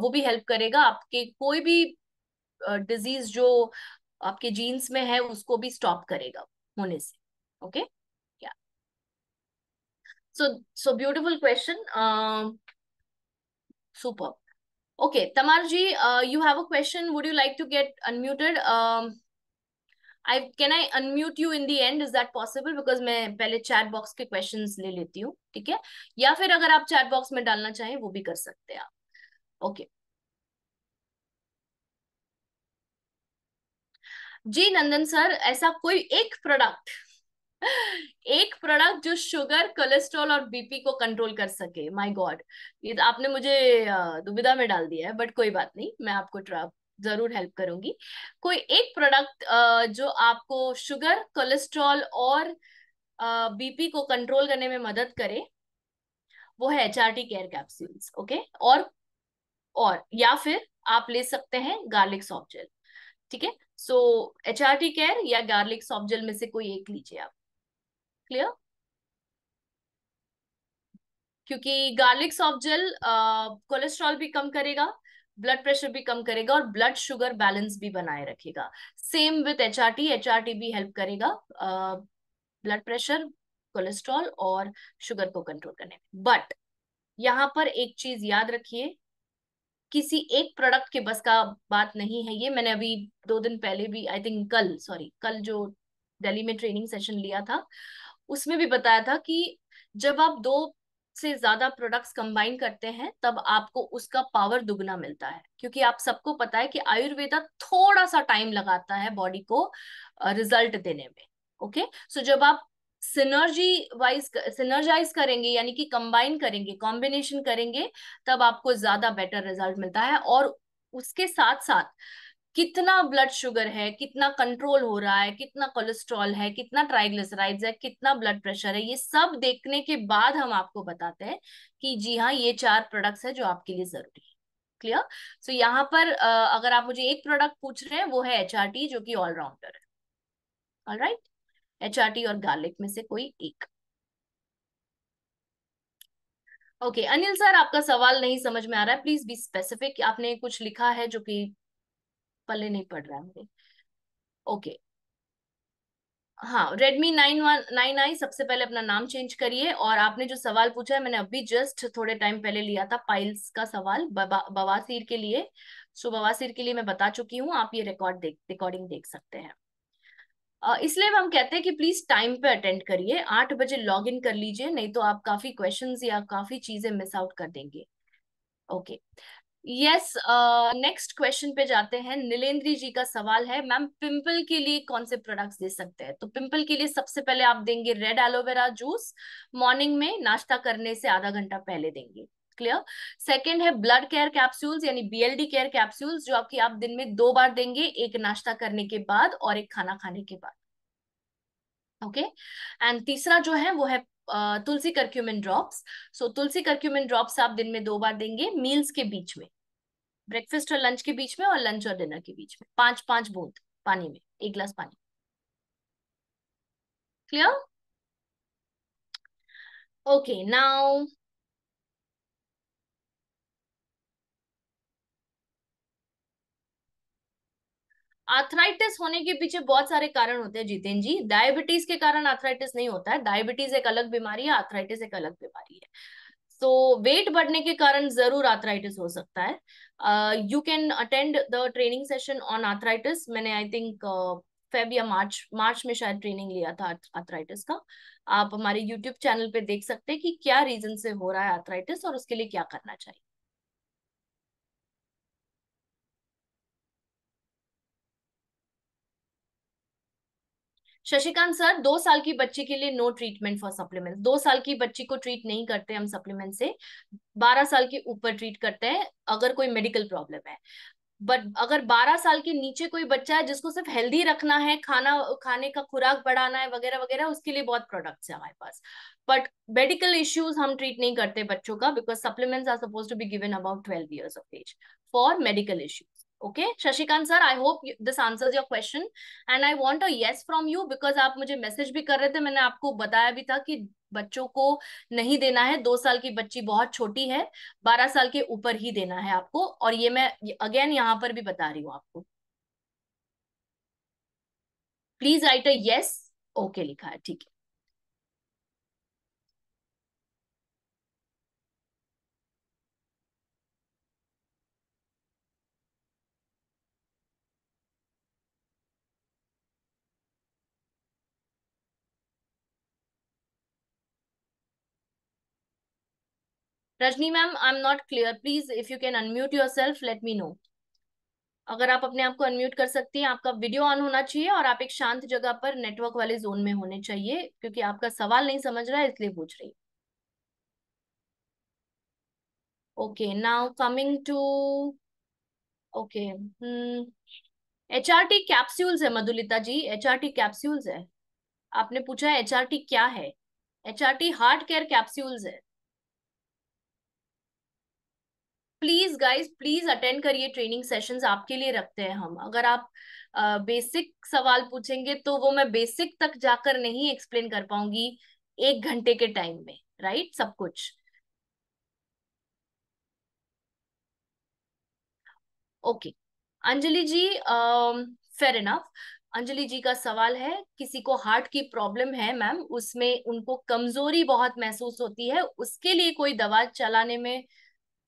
Speaker 1: वो भी हेल्प करेगा, आपके कोई भी डिजीज जो आपके जीन्स में है उसको भी स्टॉप करेगा होने से। Okay, yeah so so beautiful question, super. Okay, Tamar ji, you have a question. Would you like to get unmuted? Can I unmute you in the end? Is that possible? Because मैं पहले chat box के questions ले लेती हूँ, ठीक है? या फिर अगर आप chat box में डालना चाहें वो भी कर सकते हैं आप। Okay. जी नंदन सर, ऐसा कोई एक प्रोडक्ट, एक प्रोडक्ट जो शुगर, कोलेस्ट्रॉल और बीपी को कंट्रोल कर सके? माय गॉड, ये तो आपने मुझे दुविधा में डाल दिया है, बट कोई बात नहीं, मैं आपको जरूर हेल्प करूंगी। कोई एक प्रोडक्ट जो आपको शुगर, कोलेस्ट्रॉल और बीपी को कंट्रोल करने में मदद करे, वो है HRT केयर कैप्सूल्स। ओके, और या फिर आप ले सकते हैं गार्लिक सॉफ्ट जेल। ठीक है, सो HRT केयर या गार्लिक सॉफ्ट जेल में से कोई एक लीजिए आप। क्लियर? क्योंकि गार्लिक सॉफ्ट जेल कोलेस्ट्रॉल भी कम करेगा, ब्लड प्रेशर भी कम करेगा और ब्लड शुगर बैलेंस भी बनाए रखेगा। सेम विथ HRT, HRT भी हेल्प करेगा ब्लड प्रेशर, कोलेस्ट्रॉल और शुगर को कंट्रोल करने में। बट यहाँ पर एक चीज याद रखिए, किसी एक प्रोडक्ट के बस का बात नहीं है ये। मैंने अभी 2 दिन पहले भी, आई थिंक कल जो दिल्ली में ट्रेनिंग सेशन लिया था उसमें भी बताया था कि जब आप 2 से ज्यादा प्रोडक्ट्स कंबाइन करते हैं तब आपको उसका पावर दुगना मिलता है, क्योंकि आप सबको पता है कि आयुर्वेदा थोड़ा सा टाइम लगाता है बॉडी को रिजल्ट देने में। ओके, सो जब आप सिनर्जाइज करेंगे यानी कि कंबाइन करेंगे, कॉम्बिनेशन करेंगे, तब आपको ज्यादा बेटर रिजल्ट मिलता है। और उसके साथ साथ कितना ब्लड शुगर है, कितना कंट्रोल हो रहा है, कितना कोलेस्ट्रॉल है, कितना ट्राइग्लिसराइड्स है, कितना ब्लड प्रेशर है, ये सब देखने के बाद हम आपको बताते हैं कि जी हाँ, ये 4 प्रोडक्ट्स है जो आपके लिए जरूरी है। क्लियर? सो यहाँ पर अगर आप मुझे एक प्रोडक्ट पूछ रहे हैं वो है HRT, जो कि ऑलराउंडर है। ऑलराइट, HRT और गार्लिक में से कोई एक। ओके अनिल सर, आपका सवाल नहीं समझ में आ रहा है, प्लीज बी स्पेसिफिक। आपने कुछ लिखा है जो कि पल्ले नहीं पड़ रहा है मुझे। ओके, हाँ, Redmi 9 9i, सबसे पहले अपना नाम चेंज करिए। और आपने जो सवाल पूछा है, मैंने अभी जस्ट थोड़े टाइम पहले लिया था, पाइल्स का सवाल, बवासीर के लिए। सो बवासीर के लिए मैं बता चुकी हूँ, आप ये रिकॉर्डिंग देख सकते हैं। इसलिए हम कहते हैं कि प्लीज टाइम पे अटेंड करिए, 8 बजे लॉग इन कर लीजिए, नहीं तो आप काफी क्वेश्चंस या काफी चीजें मिस आउट कर देंगे। ओके, यस, नेक्स्ट क्वेश्चन पे जाते हैं। नीलेंद्री जी का सवाल है, मैम पिंपल के लिए कौन से प्रोडक्ट्स दे सकते हैं? तो पिंपल के लिए सबसे पहले आप देंगे रेड एलोवेरा जूस, मॉर्निंग में नाश्ता करने से आधा घंटा पहले देंगे। क्लियर? सेकंड है ब्लड केयर कैप्सूल्स यानी BLD केयर कैप्सूल्स, जो आपकी आप दिन में 2 बार देंगे, एक नाश्ता करने के बाद और एक खाना खाने के बाद। ओके, एंड तीसरा जो है वो है तुलसी करक्यूमिन ड्रॉप्स। सो तुलसी करक्यूमिन ड्रॉप्स आप दिन में 2 बार देंगे, मील्स के बीच में, ब्रेकफास्ट और लंच के बीच में, और लंच और डिनर के बीच में, 5-5 बूंद पानी में, 1 गिलास पानी। क्लियर? ओके नाउ, आर्थराइटिस होने के पीछे बहुत सारे कारण होते हैं जितेंद्र जी। डायबिटीज के कारण आर्थराइटिस नहीं होता है, डायबिटीज एक अलग बीमारी है, आर्थराइटिस एक अलग बीमारी है। तो वेट बढ़ने के कारण जरूर आर्थराइटिस हो सकता है। You can attend the training session on arthritis. मैंने आई थिंक फेब या मार्च मार्च में शायद ट्रेनिंग लिया था आर्थराइटिस का। आप हमारे यूट्यूब चैनल पे देख सकते हैं कि क्या रीजन से हो रहा है आर्थराइटिस और उसके लिए क्या करना चाहिए। शशिकांत सर, 2 साल की बच्ची के लिए नो ट्रीटमेंट फॉर सप्लीमेंट्स। 2 साल की बच्ची को ट्रीट नहीं करते हम सप्लीमेंट से, 12 साल के ऊपर ट्रीट करते हैं अगर कोई मेडिकल प्रॉब्लम है। बट अगर 12 साल के नीचे कोई बच्चा है जिसको सिर्फ हेल्दी रखना है, खाने का खुराक बढ़ाना है वगैरह वगैरह, उसके लिए बहुत प्रोडक्ट्स है हमारे पास। बट मेडिकल इश्यूज हम ट्रीट नहीं करते बच्चों का, because supplements are suppose to be given about 12 years of age for medical issues. Okay Shashikant sir, I hope this answers your question and I want a yes from you, because आप मुझे message भी कर रहे थे, मैंने आपको बताया भी था कि बच्चों को नहीं देना है, 2 साल की बच्ची बहुत छोटी है, 12 साल के ऊपर ही देना है आपको। और ये मैं अगेन यहाँ पर भी बता रही हूँ आपको। Please right a yes. Okay लिखा है, ठीक है। Rajni ma'am, I am not clear, please if you can unmute your self late me no. अगर आप अपने आप को अनम्यूट कर सकती हैं, आपका वीडियो ऑन होना चाहिए और आप एक शांत जगह पर नेटवर्क वाले जोन में होने चाहिए, क्योंकि आपका सवाल नहीं समझ रहा है इसलिए पूछ रही। Okay now coming to, okay, HRT capsules है मधुलिता जी, HRT कैप्सूल्स है। आपने पूछा है HRT क्या है? HRT हार्ट केयर कैप्सूल्स है। प्लीज गाइस, प्लीज अटेंड करिए, ट्रेनिंग सेशंस आपके लिए रखते हैं हम। अगर आप बेसिक सवाल पूछेंगे तो वो मैं बेसिक तक जाकर नहीं एक्सप्लेन कर पाऊंगी 1 घंटे के टाइम में, राइट, सब कुछ। ओके अंजलि जी, फेयर इनफ। अंजलि जी का सवाल है, किसी को हार्ट की प्रॉब्लम है मैम, उसमें उनको कमजोरी बहुत महसूस होती है, उसके लिए कोई दवा चलाने में,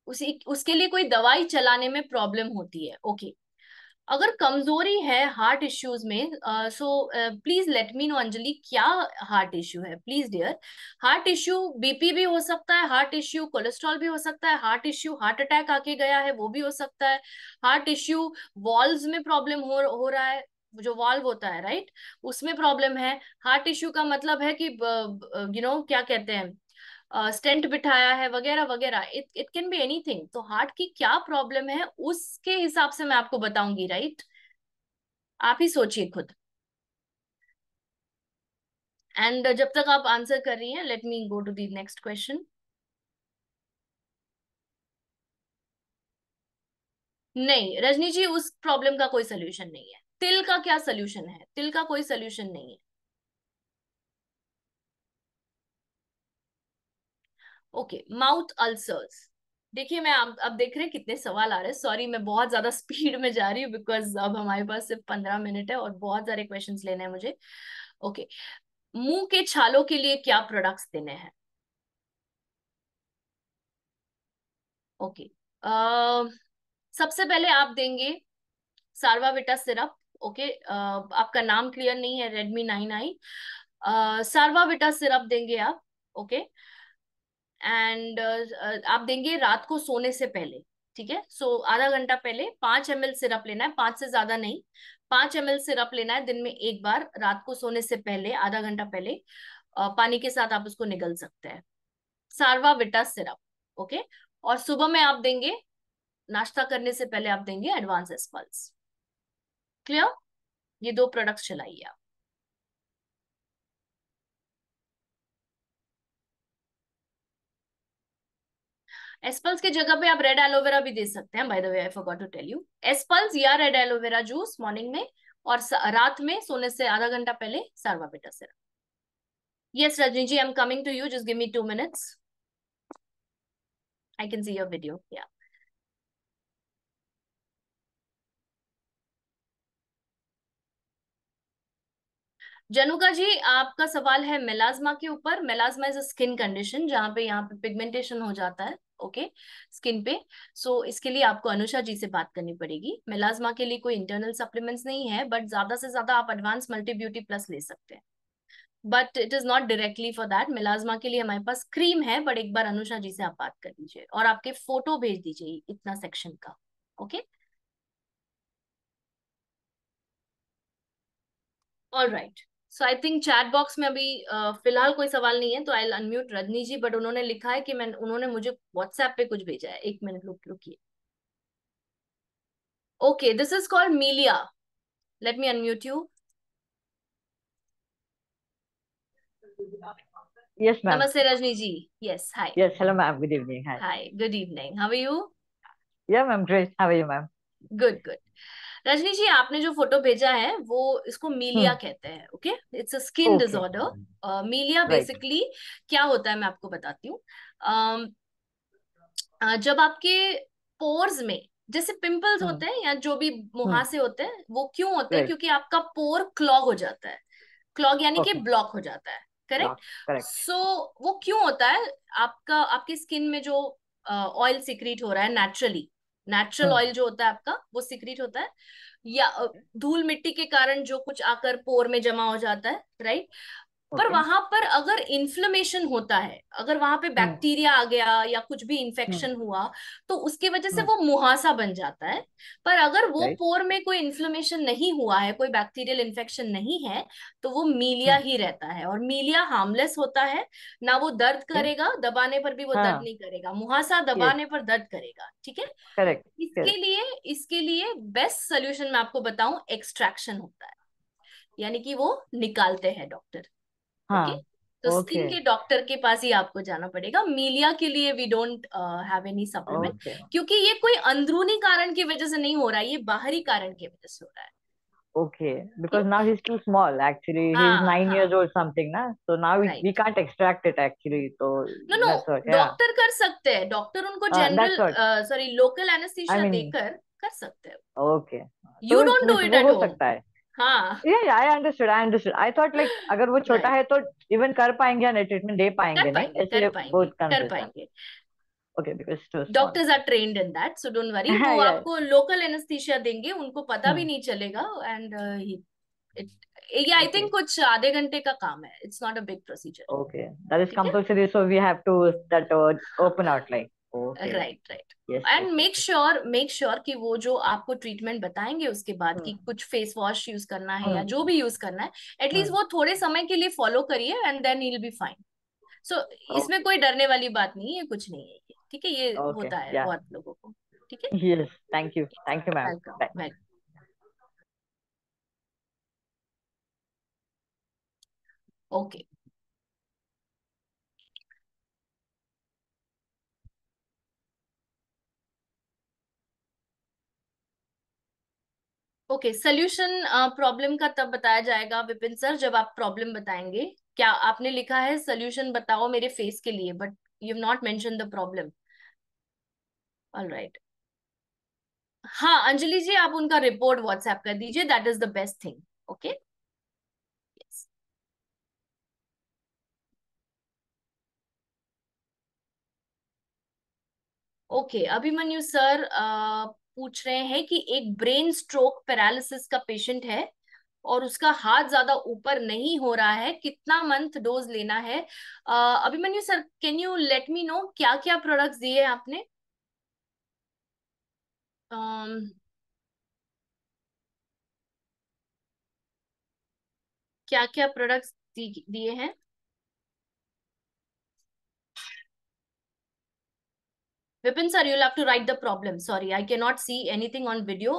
Speaker 1: उसी उसके लिए कोई दवाई चलाने में प्रॉब्लम होती है। ओके, अगर कमजोरी है हार्ट इश्यूज में, so please let me know Anjali, क्या हार्ट इश्यू है please dear. Heart issue BP भी हो सकता है, हार्ट इश्यू कोलेस्ट्रॉल भी हो सकता है, हार्ट इश्यू हार्ट अटैक आके गया है वो भी हो सकता है, हार्ट इश्यू वॉल्व्स में प्रॉब्लम हो रहा है, जो वाल्व होता है राइट, उसमें प्रॉब्लम है। हार्ट इश्यू का मतलब है कि क्या कहते हैं, स्टेंट बिठाया है वगैरह वगैरह, it it can be anything. तो हार्ट की क्या प्रॉब्लम है उसके हिसाब से मैं आपको बताऊंगी राइट। आप ही सोचिए खुद। एंड जब तक आप आंसर कर रही हैं, let me go to the next question. नहीं रजनी जी, उस प्रॉब्लम का कोई सोल्यूशन नहीं है। तिल का क्या सोल्यूशन है, तिल का कोई सोल्यूशन नहीं है। Okay, mouth ulcers. देखिए मैं अब देख रहे हैं कितने सवाल आ रहे हैं, सॉरी मैं बहुत ज्यादा स्पीड में जा रही हूँ बिकॉज अब हमारे पास सिर्फ 15 मिनट है और बहुत सारे क्वेश्चंस लेने हैं मुझे। ओके, मुंह के छालों के लिए क्या प्रोडक्ट्स देने हैं। ओके, सबसे पहले आप देंगे सार्वाविटा सिरप। ओके, आपका नाम क्लियर नहीं है, Redmi 9i। सार्वाविटा सिरप देंगे आप। ओके, एंड आप देंगे रात को सोने से पहले। ठीक है, सो आधा घंटा पहले 5 ml सिरप लेना है, 5 से ज्यादा नहीं। 5 ml सिरप लेना है दिन में एक बार, रात को सोने से पहले आधा घंटा पहले। पानी के साथ आप उसको निगल सकते हैं, सार्वा विटा सिरप। ओके, और सुबह में आप देंगे, नाश्ता करने से पहले आप देंगे एडवांस एस्पल्स। क्लियर, ये दो प्रोडक्ट्स चलाइए आप। एस्पल्स की जगह पे आप रेड एलोवेरा भी दे सकते हैं, by the way I forgot to tell you. Aspels या रेड एलोवेरा जूस मॉर्निंग में, और रात में सोने से आधा घंटा पहले Sarvavita syrup. Yes Rajni ji, I am coming to you, just give me 2 minutes। I can see your video या। जनुका जी, आपका सवाल है मेलाज्मा के ऊपर। Melasma is a skin condition जहां पे यहाँ पे पिगमेंटेशन हो जाता है। ओके, स्किन पे। सो इसके लिए आपको अनुषा जी से बात करनी पड़ेगी। मेलाज्मा के लिए कोई इंटरनल सप्लीमेंट्स नहीं है, बट ज्यादा से ज्यादा आप एडवांस मल्टी ब्यूटी प्लस ले सकते हैं, but it is not directly for that. Melasma के लिए हमारे पास क्रीम है, बट एक बार अनुषा जी से आप बात कर लीजिए और आपके फोटो भेज दीजिए इतना सेक्शन का। Okay, all right. So I think chat box में अभी फिलहाल कोई सवाल नहीं है, तो आई अनम्यूट रजनी जी, बट उन्होंने लिखा है कि मैं, उन्होंने मुझे व्हाट्सएप पे कुछ भेजा है, 1 मिनट रुकिए। Okay, this is called milia, let me unmute you.
Speaker 3: Yes, ma'am.
Speaker 1: नमस्ते Rajni ji. Yes, hi.
Speaker 3: Yes, hello, ma'am. Good evening. Hi.
Speaker 1: Hi, good evening, how are you.
Speaker 3: Yeah, ma'am. Great. How are you, ma'am?
Speaker 1: Good good. Rajni ji, आपने जो photo भेजा है वो, इसको मीलिया
Speaker 3: Hmm.
Speaker 1: कहते हैं। Okay, it's a skin
Speaker 3: Okay.
Speaker 1: Disorder. Milia
Speaker 3: Right.
Speaker 1: Basically क्या होता है मैं आपको बताती हूँ। जब आपके पोर्स में जैसे पिंपल्स
Speaker 3: Hmm.
Speaker 1: होते हैं या जो भी
Speaker 3: Hmm.
Speaker 1: मुहासे होते हैं, वो क्यों होते हैं,
Speaker 3: Right.
Speaker 1: क्योंकि आपका पोर क्लॉग हो जाता है। क्लॉग यानी कि
Speaker 3: Okay.
Speaker 1: ब्लॉक हो जाता है, करेक्ट।
Speaker 3: Block. Correct.
Speaker 1: सो वो क्यों होता है, आपका आपकी स्किन में जो ऑयल सिक्रीट हो रहा है नेचुरली, नेचुरल
Speaker 3: Hmm.
Speaker 1: ऑयल जो होता है आपका वो सिक्रीट होता है, या धूल मिट्टी के कारण जो कुछ आकर पोर में जमा हो जाता है, राइट। पर
Speaker 3: Okay.
Speaker 1: वहां पर अगर इन्फ्लेमेशन होता है, अगर वहां पे
Speaker 3: Hmm.
Speaker 1: बैक्टीरिया आ गया या कुछ भी
Speaker 3: Hmm.
Speaker 1: इन्फेक्शन हुआ, तो उसकी वजह से
Speaker 3: Hmm.
Speaker 1: वो मुहासा बन जाता है। पर अगर वो
Speaker 3: Right.
Speaker 1: पोर में कोई इन्फ्लेमेशन नहीं हुआ है, कोई बैक्टीरियल इन्फेक्शन नहीं है, तो वो मीलिया
Speaker 3: Hmm.
Speaker 1: ही रहता है, और मीलिया हार्मलेस होता है। ना वो दर्द
Speaker 3: Okay.
Speaker 1: करेगा, दबाने पर भी वो दर्द
Speaker 3: हाँ.
Speaker 1: नहीं करेगा, मुहासा
Speaker 3: Yes.
Speaker 1: दबाने पर दर्द करेगा, ठीक है।
Speaker 3: Correct.
Speaker 1: इसके
Speaker 3: Correct.
Speaker 1: लिए इसके लिए बेस्ट सोल्यूशन मैं आपको बताऊं, एक्सट्रैक्शन होता है, यानी कि वो निकालते हैं डॉक्टर। ओके,
Speaker 3: हाँ.
Speaker 1: तो स्किन
Speaker 3: Okay.
Speaker 1: के डॉक्टर के पास ही आपको जाना पड़ेगा। मीलिया के लिए we don't have any supplement,
Speaker 3: Okay.
Speaker 1: क्योंकि ये कोई अंदरूनी कारण की वजह से नहीं हो रहा है, ये बाहरी कारण की वजह से हो रहा है।
Speaker 3: Okay.
Speaker 1: Okay?
Speaker 3: Because now he's too small. Actually, he's
Speaker 1: हाँ
Speaker 3: 9 years
Speaker 1: हाँ,
Speaker 3: old something, na? So now we
Speaker 1: right.
Speaker 3: can't extract it actually. So
Speaker 1: no no,
Speaker 3: that's what. Yeah.
Speaker 1: Doctor कर सकते हैं, डॉक्टर उनको
Speaker 3: That's
Speaker 1: general,
Speaker 3: what.
Speaker 1: Sorry local
Speaker 3: I
Speaker 1: anaesthesia
Speaker 3: mean.
Speaker 1: देकर कर सकते हैं।
Speaker 3: Okay.
Speaker 1: यू
Speaker 3: तो
Speaker 1: डोंट डू इट
Speaker 3: वो
Speaker 1: एट
Speaker 3: हो
Speaker 1: होम।
Speaker 3: सकता है.
Speaker 1: हाँ,
Speaker 3: Yeah, yeah, I understood. I understood. I thought like अगर वो छोटा
Speaker 1: राइट,
Speaker 3: है तो इवन कर पाएंगे या ट्रीटमेंट दे
Speaker 1: कर
Speaker 3: पाएंगे नहीं
Speaker 1: पाएंगे, कर
Speaker 3: ऐसे
Speaker 1: पाएंगे,
Speaker 3: बहुत
Speaker 1: कर
Speaker 3: कंफ्यूज है.
Speaker 1: पाएंगे।
Speaker 3: Okay, because it's too small.
Speaker 1: Doctors are trained in that, so don't worry. वो
Speaker 3: Yeah.
Speaker 1: आपको लोकल एनेस्थीसिया देंगे, उनको पता भी
Speaker 3: Hmm.
Speaker 1: नहीं चलेगा. एंड ये आई थिंक
Speaker 3: Okay.
Speaker 1: कुछ आधे घंटे का काम है. It's not a big procedure.
Speaker 3: Okay. That is
Speaker 1: ठीक है.
Speaker 3: compulsory, so we have to that open out like. Okay.
Speaker 1: Right right.
Speaker 3: Yes, yes,
Speaker 1: and
Speaker 3: yes,
Speaker 1: make
Speaker 3: yes.
Speaker 1: Sure, make sure कि वो जो आपको ट्रीटमेंट बताएंगे उसके बाद
Speaker 3: Hmm.
Speaker 1: कि कुछ फेस वॉश यूज करना है या
Speaker 3: Hmm.
Speaker 1: जो भी यूज करना है, एटलीस्ट
Speaker 3: Hmm.
Speaker 1: वो थोड़े समय के लिए फॉलो करिए and then he will be fine. So इसमें
Speaker 3: Okay.
Speaker 1: कोई डरने वाली बात नहीं है, कुछ नहीं है ये. ठीक है, ये
Speaker 3: Okay.
Speaker 1: होता है
Speaker 3: Yeah.
Speaker 1: बहुत लोगों को. ठीक है.
Speaker 3: Yes. Thank you. Thank you, ma'am.
Speaker 1: Welcome.
Speaker 3: Bye.
Speaker 1: Welcome. Okay. Okay, solution problem का तब बताया जाएगा विपिन सर जब आप प्रॉब्लम बताएंगे. क्या आपने लिखा है सोल्यूशन बताओ मेरे फेस के लिए, but you have not mention the problem. Alright. हाँ अंजलि जी, आप उनका रिपोर्ट व्हाट्सएप कर दीजिए. That is the best thing. Okay. Okay, Abhimanyu sir पूछ रहे हैं कि एक ब्रेन स्ट्रोक पैरालिसिस का पेशेंट है और उसका हाथ ज्यादा ऊपर नहीं हो रहा है, कितना मंथ डोज लेना है. Abhimanyu sir, can you let me no क्या क्या प्रोडक्ट्स दिए हैं आपने. क्या क्या प्रोडक्ट्स दिए हैं. Vipin sir, you'll have to write the problem. Sorry, I cannot see anything on video.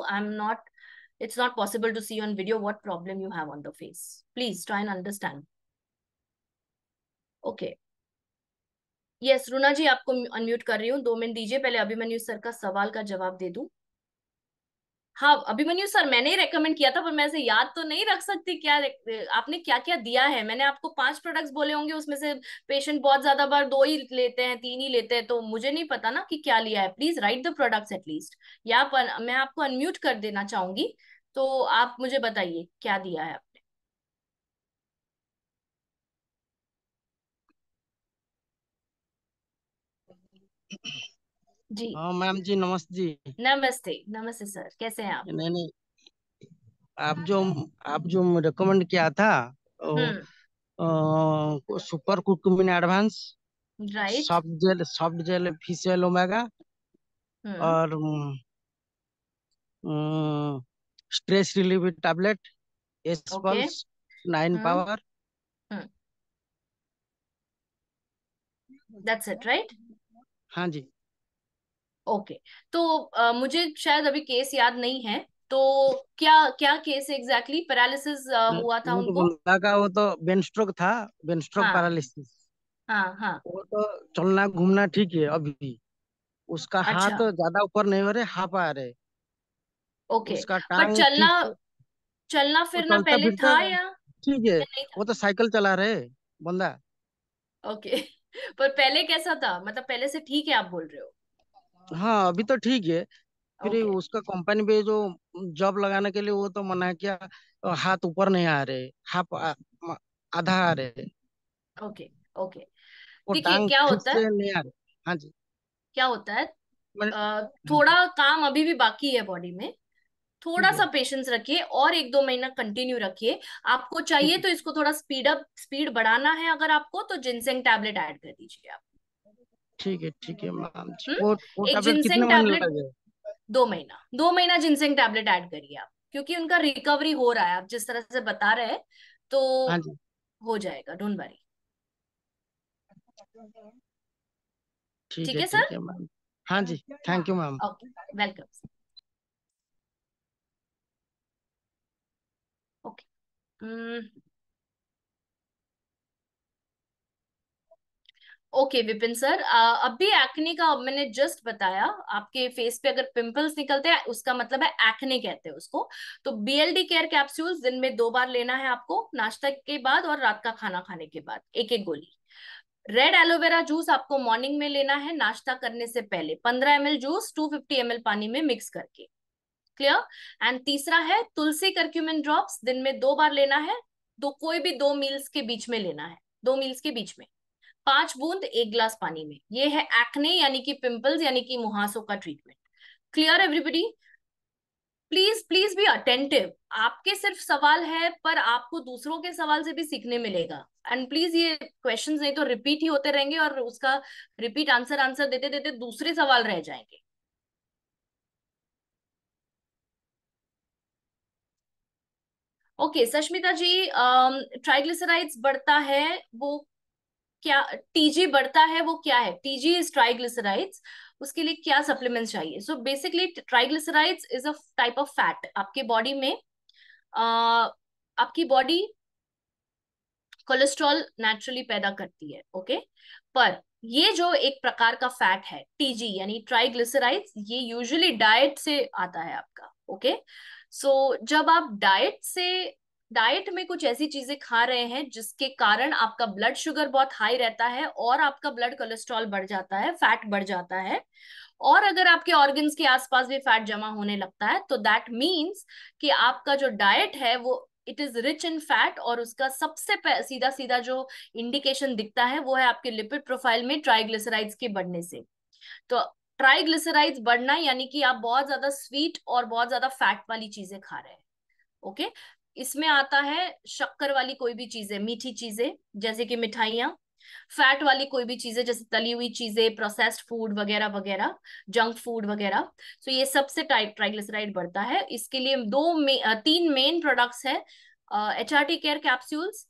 Speaker 1: It's not possible to see on video what problem you have on the face. Please try and understand. Okay. Yes, रुना जी आपको unmute कर रही हूँ. 2 minute दीजिए, पहले Abhimanyu sir का सवाल का जवाब दे दूं. हाँ अभिमन्यु सर, मैंने ही रेकमेंड किया था, पर मैं ऐसे याद तो नहीं रख सकती क्या आपने क्या क्या दिया है. मैंने आपको 5 प्रोडक्ट्स बोले होंगे, उसमें से पेशेंट बहुत ज्यादा बार 2 ही लेते हैं, 3 ही लेते हैं, तो मुझे नहीं पता ना कि क्या लिया है. Please right the products at least. या पर मैं आपको अनम्यूट कर देना चाहूंगी, तो आप मुझे बताइए क्या दिया है आपने. जी.
Speaker 4: हाँ मैम जी, नमस्ते जी।
Speaker 1: नमस्ते. नमस्ते सर, कैसे हैं आप.
Speaker 4: नहीं नहीं, आप जो आप जो रिकमेंड किया था
Speaker 1: hmm.
Speaker 4: Super curcumin advance,
Speaker 1: right.
Speaker 4: Soft gel facial omega,
Speaker 1: hmm.
Speaker 4: और stress relieve tablet,
Speaker 1: okay.
Speaker 4: Aspels 9
Speaker 1: hmm.
Speaker 4: Power.
Speaker 1: Hmm. That's it right.
Speaker 4: हाँ जी।
Speaker 1: ओके. तो मुझे शायद अभी केस याद नहीं है, तो क्या क्या केस एग्जैक्टली पैरालिसिस हुआ था
Speaker 4: वो तो
Speaker 1: उनको.
Speaker 4: बंदा का, वो तो ब्रेन स्ट्रोक था, ब्रेन स्ट्रोक
Speaker 1: हाँ.
Speaker 4: पैरालिसिस।
Speaker 1: हाँ. हाँ.
Speaker 4: वो तो चलना घूमना ठीक है अभी, उसका
Speaker 1: अच्छा.
Speaker 4: हाथ ज्यादा ऊपर नहीं हो रहे, हाफ आ रहे,
Speaker 1: ओके.
Speaker 4: उसका
Speaker 1: बट
Speaker 4: टांग
Speaker 1: चलना,
Speaker 4: ठीक से,
Speaker 1: चलना
Speaker 4: वो
Speaker 1: फिरना
Speaker 4: चलता
Speaker 1: पहले
Speaker 4: फिरता
Speaker 1: था या
Speaker 4: ठीक है।
Speaker 1: नहीं था.
Speaker 4: वो तो साइकिल चला रहे बंदा।
Speaker 1: ओके. पर पहले कैसा था, मतलब पहले से ठीक है आप बोल रहे हो.
Speaker 4: हाँ अभी तो ठीक है। फिर
Speaker 1: ओके.
Speaker 4: उसका कंपनी पे जो जॉब लगाने के लिए वो तो मना किया, हाथ ऊपर नहीं आ रहे, हाथ आधा आ रहे,
Speaker 1: ओके. ओके.
Speaker 4: वो
Speaker 1: देखिए
Speaker 4: टांग
Speaker 1: क्या
Speaker 4: ठीक
Speaker 1: होता है,
Speaker 4: से नहीं आ रहे। हाँ जी।
Speaker 1: क्या होता है,
Speaker 4: मैं
Speaker 1: थोड़ा काम अभी भी बाकी है बॉडी में.
Speaker 4: ठीक
Speaker 1: थोड़ा
Speaker 4: है
Speaker 1: सा पेशेंस रखिए और 1-2 महीना कंटिन्यू रखिए. आपको
Speaker 4: ठीक
Speaker 1: चाहिए
Speaker 4: है
Speaker 1: तो इसको थोड़ा स्पीड बढ़ाना है अगर आपको, तो जिनसेंग टैबलेट ऐड कर दीजिए आप.
Speaker 4: ठीक है मैम जी।
Speaker 1: हम्म.
Speaker 4: वो
Speaker 1: एक
Speaker 4: टैबलेट कितने
Speaker 1: जिनसेंग
Speaker 4: महीने
Speaker 1: टैबलेट
Speaker 4: लगे?
Speaker 1: 2 महीना जिनसेंग टैबलेट ऐड करिए आप, क्योंकि उनका रिकवरी हो रहा है आप जिस तरह से बता रहे हैं, तो
Speaker 4: हाँ जी।
Speaker 1: हो जाएगा. Don't worry. ठीक है
Speaker 4: ठीक
Speaker 1: सर.
Speaker 4: है मैम। हाँ जी, thank you ma'am.
Speaker 1: Okay. Welcome. Okay. Okay Vipin sir, अभी एक्ने का मैंने जस्ट बताया. आपके फेस पे अगर पिंपल्स निकलते हैं उसका मतलब है एक्ने कहते हैं उसको. तो बीएलडी केयर कैप्सूल्स दिन में 2 बार लेना है आपको, नाश्ता के बाद और रात का खाना खाने के बाद 1-1 गोली. रेड एलोवेरा जूस आपको मॉर्निंग में लेना है नाश्ता करने से पहले, 15 ml जूस 250 ml पानी में मिक्स करके. क्लियर. एंड तीसरा है तुलसी करक्यूमिन ड्रॉप्स, दिन में 2 बार लेना है. कोई भी 2 मील्स के बीच में लेना है, 2 मील्स के बीच में. 5 बूंद 1 गिलास पानी में। ये है एक्ने यानी कि पिंपल्स यानी कि मुहासों का treatment. Clear everybody? Please please be attentive. आपके सिर्फ सवाल है पर आपको दूसरों के सवाल से भी सीखने मिलेगा। एंड प्लीज ये क्वेश्चंस नहीं तो रिपीट ही होते रहेंगे और उसका रिपीट आंसर आंसर देते देते दूसरे सवाल रह जाएंगे। ओके सष्मिता जी, ट्राइग्लिसराइड्स बढ़ता है वो क्या, टीजी बढ़ता है वो क्या है? टीजी इज ट्राइग्लिसराइड्स, उसके लिए क्या सप्लीमेंट्स चाहिए? So basically triglycerides is a type of fat आपके बॉडी में। आपकी बॉडी कोलेस्ट्रॉल नेचुरली पैदा करती है, ओके। पर ये जो एक प्रकार का फैट है टीजी यानी ट्राइग्लिसराइड्स, ये यूजुअली डाइट से आता है आपका, ओके। सो जब आप डाइट में कुछ ऐसी चीजें खा रहे हैं जिसके कारण आपका ब्लड शुगर बहुत हाई रहता है और आपका ब्लड कोलेस्ट्रॉल बढ़ जाता है, फैट बढ़ जाता है, और अगर आपके ऑर्गन्स के आसपास भी फैट जमा होने लगता है, तो दैट मीन्स कि आपका जो डाइट है वो it is rich in fat, और उसका सबसे सीधा सीधा जो इंडिकेशन दिखता है वो है आपके लिपिड प्रोफाइल में ट्राइग्लिसराइड्स के बढ़ने से। तो ट्राइग्लिसराइड्स बढ़ना यानी कि आप बहुत ज्यादा स्वीट और बहुत ज्यादा फैट वाली चीजें खा रहे हैं, ओके। इसमें आता है शक्कर वाली कोई भी चीजें, मीठी चीजें जैसे कि मिठाइयाँ, फैट वाली कोई भी चीजें जैसे तली हुई चीजें, प्रोसेस्ड फूड वगैरह वगैरह, जंक फूड वगैरह। सो ये सबसे ट्राइग्लिसराइड बढ़ता है। इसके लिए 3 मेन प्रोडक्ट्स है, HRT care capsules,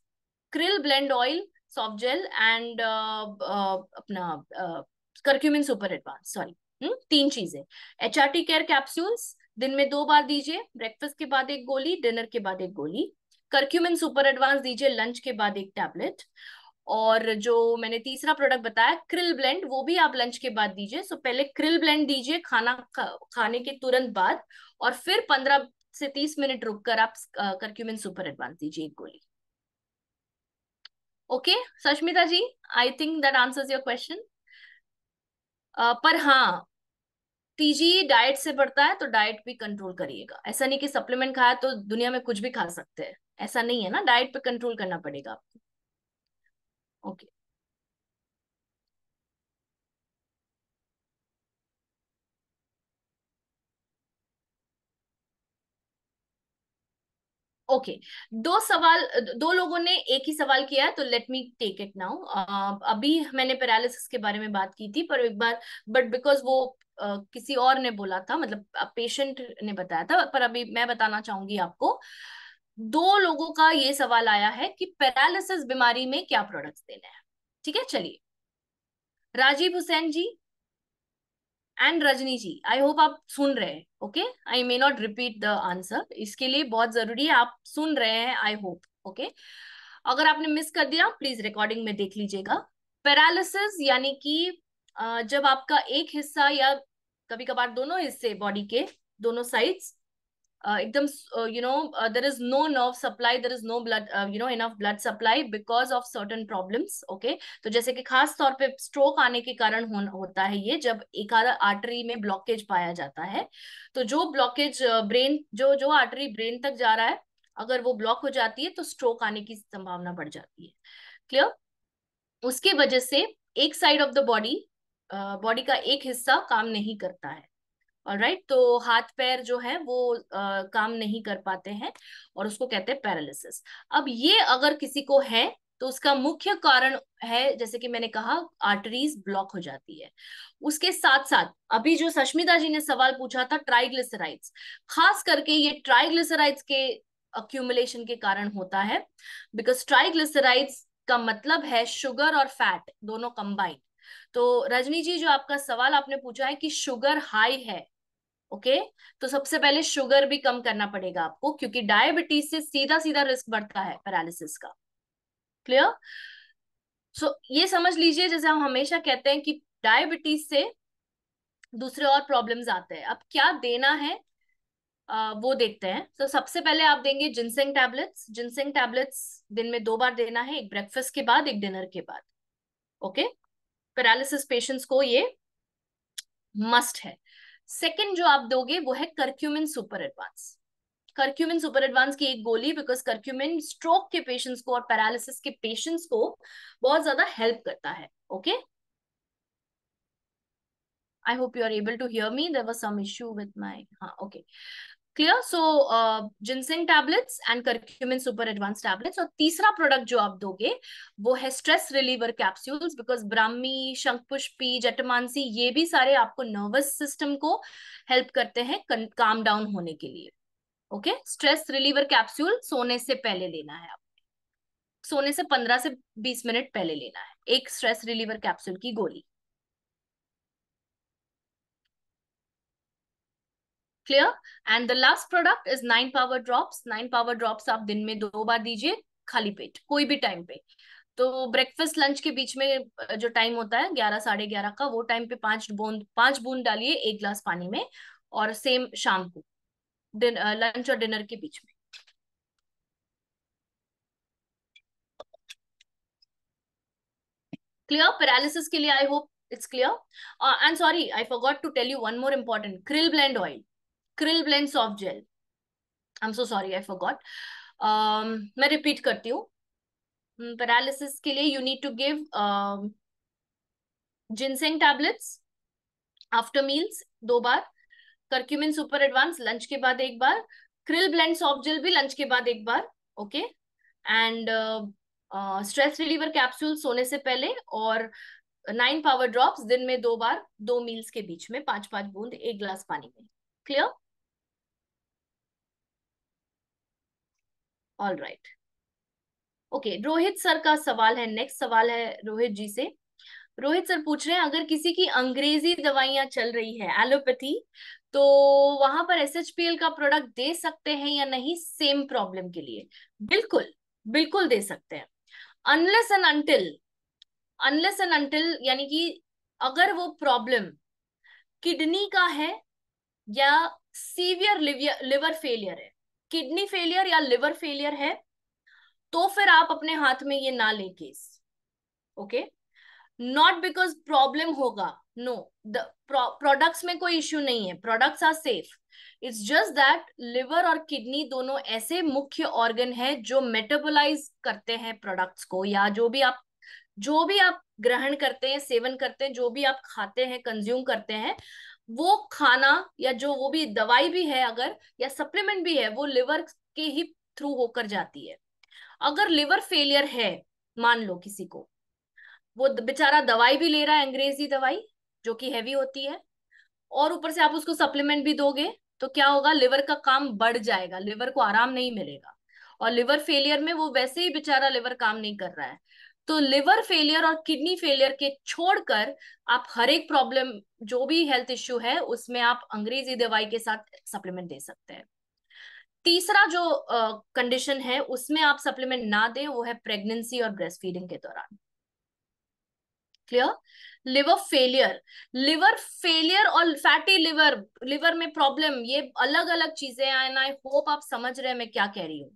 Speaker 1: krill blend oil, soft gel and अपना करक्यूमिन सुपर एडवांस, सॉरी। 3 चीजें। HRT केयर कैप्सूल्स दिन में 2 बार दीजिए, ब्रेकफास्ट के बाद 1 गोली, डिनर के बाद 1 गोली। करक्यूमिन सुपर एडवांस दीजिए लंच के बाद 1 टैबलेट। और जो मैंने तीसरा प्रोडक्ट बताया क्रिल ब्लेंड, वो भी आप लंच के बाद दीजिए। सो पहले क्रिल ब्लेंड दीजिए खाने के तुरंत बाद, और फिर 15 से 30 मिनट रुककर आप करक्यूमिन सुपर एडवांस दीजिए 1 गोली। Okay Sushmita ji, I think that answers your question. पर हाँ, टीजी डाइट से बढ़ता है तो डाइट भी कंट्रोल करिएगा। ऐसा नहीं कि सप्लीमेंट खाया तो दुनिया में कुछ भी खा सकते हैं, ऐसा नहीं है ना, डाइट पे कंट्रोल करना पड़ेगा आपको। Okay okay. 2 लोगों ने एक ही सवाल किया है तो let me take it now. अभी मैंने पैरालिसिस के बारे में बात की थी पर एक बार, बट बिकॉज वो किसी और ने बोला था, मतलब पेशेंट ने बताया था, पर अभी मैं बताना चाहूंगी आपको। 2 लोगों का ये सवाल आया है कि पैरालिसिस बीमारी में क्या प्रोडक्ट्स देने हैं। ठीक है, चलिए। Rajeev Hussain ji and Rajni ji, I hope आप सुन रहे हैं, okay. I may not repeat the answer, इसके लिए बहुत जरूरी है आप सुन रहे हैं, आई होप, ओके। अगर आपने मिस कर दिया प्लीज रिकॉर्डिंग में देख लीजिएगा। पैरालिसिस यानी कि जब आपका एक हिस्सा या कभी कभार दोनों हिस्से बॉडी के दोनों साइड्स एकदम, there is no nerve supply, there is no blood, enough blood supply because of certain problems, okay। तो जैसे कि खास तौर पे स्ट्रोक आने के कारण होता है ये, जब एक आधा आर्टरी में ब्लॉकेज पाया जाता है। तो जो ब्लॉकेज ब्रेन, जो आर्टरी ब्रेन तक जा रहा है, अगर वो ब्लॉक हो जाती है तो स्ट्रोक आने की संभावना बढ़ जाती है। क्लियर? उसके वजह से एक side of the body, body का एक हिस्सा काम नहीं करता है, ऑलराइट। तो हाथ पैर जो है वो काम नहीं कर पाते हैं और उसको कहते हैं पैरालिसिस। अब ये अगर किसी को है तो उसका मुख्य कारण है, जैसे कि मैंने कहा, आर्टरीज ब्लॉक हो जाती है। उसके साथ साथ अभी जो सष्मिता जी ने सवाल पूछा था ट्राइग्लिसराइड्स, खास करके ये ट्राइग्लिसराइड्स के अक्यूमुलेशन के कारण होता है, बिकॉज ट्राइग्लिसराइड्स का मतलब है शुगर और फैट दोनों कंबाइंड। तो रजनी जी, जो आपका सवाल आपने पूछा है कि शुगर हाई है, ओके, तो सबसे पहले शुगर भी कम करना पड़ेगा आपको, क्योंकि डायबिटीज से सीधा सीधा रिस्क बढ़ता है पैरालिसिस का। क्लियर? सो ये समझ लीजिए, जैसे हम हमेशा कहते हैं कि डायबिटीज से दूसरे और प्रॉब्लम्स आते हैं। अब क्या देना है वो देखते हैं। तो सबसे पहले आप देंगे जिनसेंग टैबलेट्स। जिनसेंग टैबलेट्स दिन में 2 बार देना है, एक ब्रेकफास्ट के बाद, एक डिनर के बाद, ओके। पैरालिसिस पेशेंट्स को ये मस्ट है। सेकंड जो आप दोगे वो है curcumin super advance. Curcumin super advance की एक गोली, बिकॉज करक्यूमिन स्ट्रोक के पेशेंट्स को और पैरालिसिस के पेशेंट्स को बहुत ज्यादा हेल्प करता है. Okay, I hope you are able to hear me. There was some issue with my. Okay. Clear? So, ginseng tablets and curcumin super advanced tablets. और तीसरा प्रोडक्ट जो आप दोगे वो है stress reliever capsules, because Brahmi, Shankhpushpi, Jatamansi ये भी सारे आपको नर्वस सिस्टम को हेल्प करते हैं काम डाउन होने के लिए. ओके, स्ट्रेस रिलीवर कैप्सूल सोने से पहले लेना है. सोने से 15 से 20 मिनट पहले लेना है एक स्ट्रेस रिलीवर कैप्सूल की गोली. Clear? And the last product is 9 power drops. 9 power drops आप दिन में 2 बार दीजिए, खाली पेट, कोई भी टाइम पे. तो ब्रेकफास्ट लंच के बीच में जो टाइम होता है 11 साढ़े 11 का, वो टाइम पे 5 बूंद डालिए 1 ग्लास पानी में, और सेम शाम को लंच और डिनर के बीच में. क्लियर? पैरालिसिस के लिए I hope it's clear. And sorry, I forgot to tell you one more important, krill blend oil, krill blend soft gel. I am so sorry, I forgot. मैं repeat करती हूँ. Paralysis के लिए you need to give ginseng tablets after meals 2 बार, curcumin super advance lunch के बाद 1 बार, krill blend soft gel भी लंच के बाद 1 बार. Okay, and stress reliever capsule सोने से पहले, और 9 पावर ड्रॉप्स दिन में 2 बार, 2 मील्स के बीच में 5 बूंद 1 ग्लास पानी में. Clear? All right. Okay, Rohit sir का सवाल है, नेक्स्ट सवाल है रोहित जी से. रोहित सर पूछ रहे हैं, अगर किसी की अंग्रेजी दवाइयां चल रही है, एलोपैथी, तो वहां पर एसएचपीएल का प्रोडक्ट दे सकते हैं या नहीं सेम प्रॉब्लम के लिए? बिल्कुल, बिल्कुल दे सकते हैं. अनलेस एंड अनटिल यानी कि अगर वो प्रॉब्लम किडनी का है या सीवियर लिवर फेलियर है, किडनी फेलियर या लिवर फेलियर है, तो फिर आप अपने हाथ में ये ना ले case. Okay, not because problem होगा, नो, द प्रोडक्ट्स में कोई इश्यू नहीं है, products are safe. It's just that liver और किडनी दोनों ऐसे मुख्य ऑर्गन है जो मेटाबोलाइज करते हैं प्रोडक्ट्स को, या जो भी आप ग्रहण करते हैं, सेवन करते हैं, जो भी आप खाते हैं, कंज्यूम करते हैं, वो खाना या जो वो भी दवाई भी है अगर, या सप्लीमेंट भी है, वो लिवर के ही थ्रू होकर जाती है. अगर लिवर फेलियर है, मान लो किसी को, वो बेचारा दवाई भी ले रहा है, अंग्रेजी दवाई जो कि हैवी होती है, और ऊपर से आप उसको सप्लीमेंट भी दोगे, तो क्या होगा, लिवर का काम बढ़ जाएगा, लिवर को आराम नहीं मिलेगा. और लिवर फेलियर में वो वैसे ही बेचारा लिवर काम नहीं कर रहा है. तो लिवर फेलियर और किडनी फेलियर के छोड़कर आप हर एक प्रॉब्लम, जो भी हेल्थ इश्यू है, उसमें आप अंग्रेजी दवाई के साथ सप्लीमेंट दे सकते हैं. तीसरा जो कंडीशन है उसमें आप सप्लीमेंट ना दें, वो है प्रेगनेंसी और ब्रेस्ट फीडिंग के दौरान. क्लियर? लिवर फेलियर और फैटी लिवर में प्रॉब्लम, ये अलग अलग चीजें हैं, एंड आई होप आप समझ रहे हैं मैं क्या कह रही हूँ.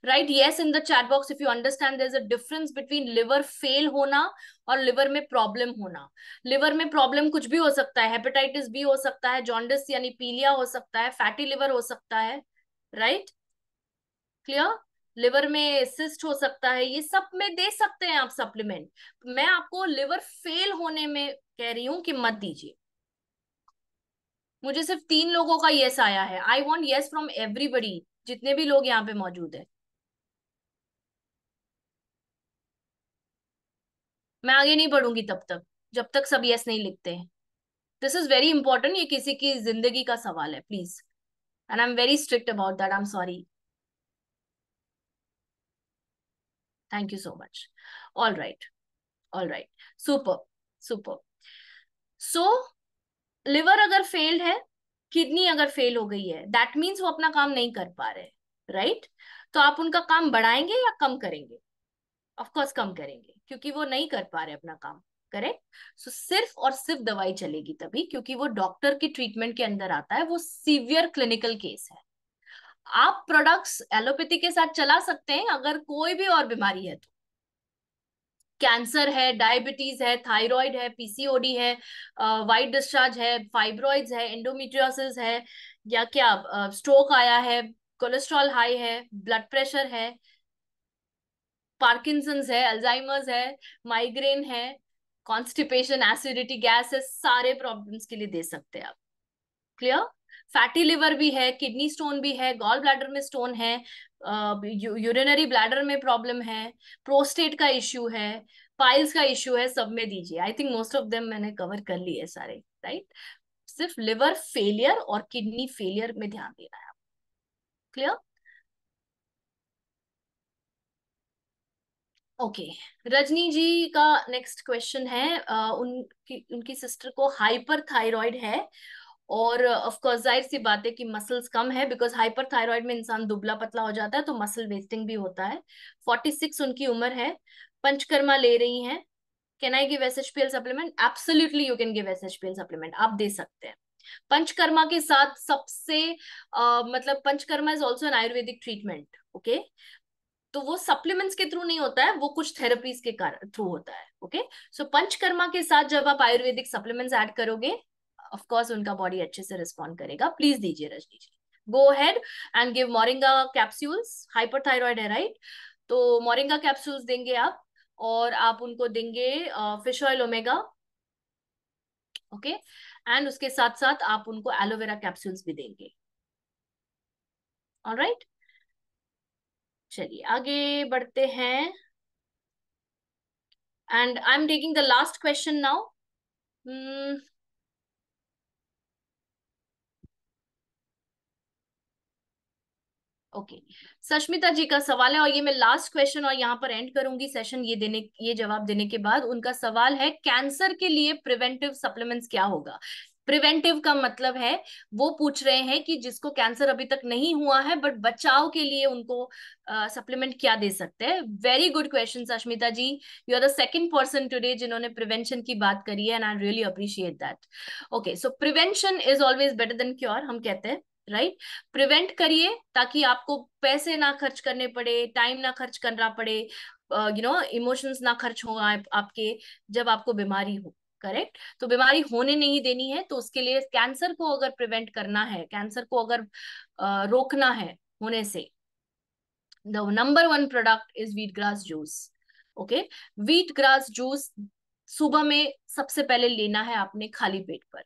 Speaker 1: Right? Yes, in the chat box if you understand there is a difference between liver fail होना और लिवर में प्रॉब्लम होना. लिवर में प्रॉब्लम कुछ भी हो सकता है, हेपेटाइटिस बी हो सकता है, जॉन्डिस यानी पीलिया हो सकता है, फैटी लिवर हो सकता है. राइट? क्लियर? लिवर में सिस्ट हो सकता है, ये सब में दे सकते हैं आप सप्लीमेंट. मैं आपको लिवर फेल होने में कह रही हूं कि मत दीजिए. मुझे सिर्फ 3 लोगों का यस आया है. I want yes from everybody, जितने भी लोग यहाँ पे मौजूद है. मैं आगे नहीं बढ़ूंगी तब तक जब तक सब यस नहीं लिखते हैं. दिस इज वेरी इंपॉर्टेंट, ये किसी की जिंदगी का सवाल है, please. And I am very strict about that, I am sorry. Thank you so much. All right, all right, super, super. So liver अगर फेल्ड है, किडनी अगर फेल हो गई है, दैट मीन्स वो अपना काम नहीं कर पा रहे. राइट? तो आप उनका काम बढ़ाएंगे या कम करेंगे? ऑफ कोर्स कम करेंगे, क्योंकि वो नहीं कर पा रहे अपना काम. करेक्ट? सो सिर्फ और सिर्फ दवाई चलेगी तभी, क्योंकि वो डॉक्टर की ट्रीटमेंट के अंदर आता है, वो सीवियर क्लिनिकल केस है. आप प्रोडक्ट्स एलोपैथी के साथ चला सकते हैं अगर कोई भी और बीमारी है, तो कैंसर है, डायबिटीज है, थायराइड है, पीसीओडी है, वाइट डिस्चार्ज है, फाइब्रॉइड्स है, एंडोमेट्रियोसिस है, या क्या स्ट्रोक आया है, कोलेस्ट्रॉल हाई है, ब्लड प्रेशर है, पार्किंसंस है, अल्जाइमर्स है, माइग्रेन है, कॉन्स्टिपेशन, एसिडिटी, गैस है, सारे प्रॉब्लम्स के लिए दे सकते हैं आप। क्लियर? फैटी लिवर भी है, किडनी स्टोन भी है, गॉल ब्लैडर में स्टोन है, यूरिनरी ब्लैडर में प्रॉब्लम है, प्रोस्टेट का इश्यू है, पाइल्स का इश्यू है, सब में दीजिए। I think most of them मैंने कवर कर लिए सारे, राइट? सिर्फ लिवर फेलियर और किडनी फेलियर में ध्यान देना है। क्लियर? ओके, रजनी जी का नेक्स्ट क्वेश्चन है। उनकी सिस्टर को हाइपर थायराइड है, और ऑफ कोर्स जाहिर सी बात है कि मसल्स कम है, बिकॉज हाइपर थायराइड में इंसान दुबला पतला हो जाता है, तो मसल वेस्टिंग भी होता है। 46 उनकी उम्र है, पंचकर्मा ले रही हैं। Can I give SHPL supplement? Absolutely you can give SHPL supplement, आप दे सकते हैं। पंचकर्मा के साथ सबसे मतलब Panchakarma is also an Ayurvedic treatment, okay? तो वो सप्लीमेंट्स के थ्रू नहीं होता है, वो कुछ थेरेपीज के थ्रू होता है, ओके? सो पंचकर्मा के साथ जब आप आयुर्वेदिक सप्लीमेंट्स ऐड करोगे, ऑफ कोर्स उनका बॉडी अच्छे से रिस्पॉन्ड करेगा। प्लीज दीजिए Rajni ji, go ahead and give moringa capsules. Hyperthyroid है, राइट? तो मोरिंगा कैप्सूल्स देंगे आप, और आप उनको देंगे fish oil omega, okay? And उसके साथ साथ आप उनको एलोवेरा कैप्सूल्स भी देंगे। ऑलराइट, चलिए आगे बढ़ते हैं, and I am taking the last question now. Okay, Sushmita ji का सवाल है, और ये मैं लास्ट क्वेश्चन और यहाँ पर एंड करूंगी सेशन, ये जवाब देने के बाद। उनका सवाल है, कैंसर के लिए प्रिवेंटिव सप्लीमेंट्स क्या होगा? प्रिवेंटिव का मतलब है, वो पूछ रहे हैं कि जिसको कैंसर अभी तक नहीं हुआ है बट बचाव के लिए उनको सप्लीमेंट क्या दे सकते हैं। Very good question Sushmita ji, you are the second person today जिन्होंने प्रिवेंशन की बात करी है, and I really appreciate that. Okay, so prevention is always better than cure, हम कहते हैं, राइट? प्रिवेंट करिए ताकि आपको पैसे ना खर्च करने पड़े, टाइम ना खर्च करना पड़े, इमोशंस ना खर्च हो आपके, जब आपको बीमारी हो। करेक्ट? तो बीमारी होने नहीं देनी है, तो उसके लिए कैंसर को अगर प्रिवेंट करना है, कैंसर को अगर रोकना है होने से, the number one product is wheat grass juice. Okay, wheat grass juice सुबह में सबसे पहले लेना है आपने खाली पेट पर।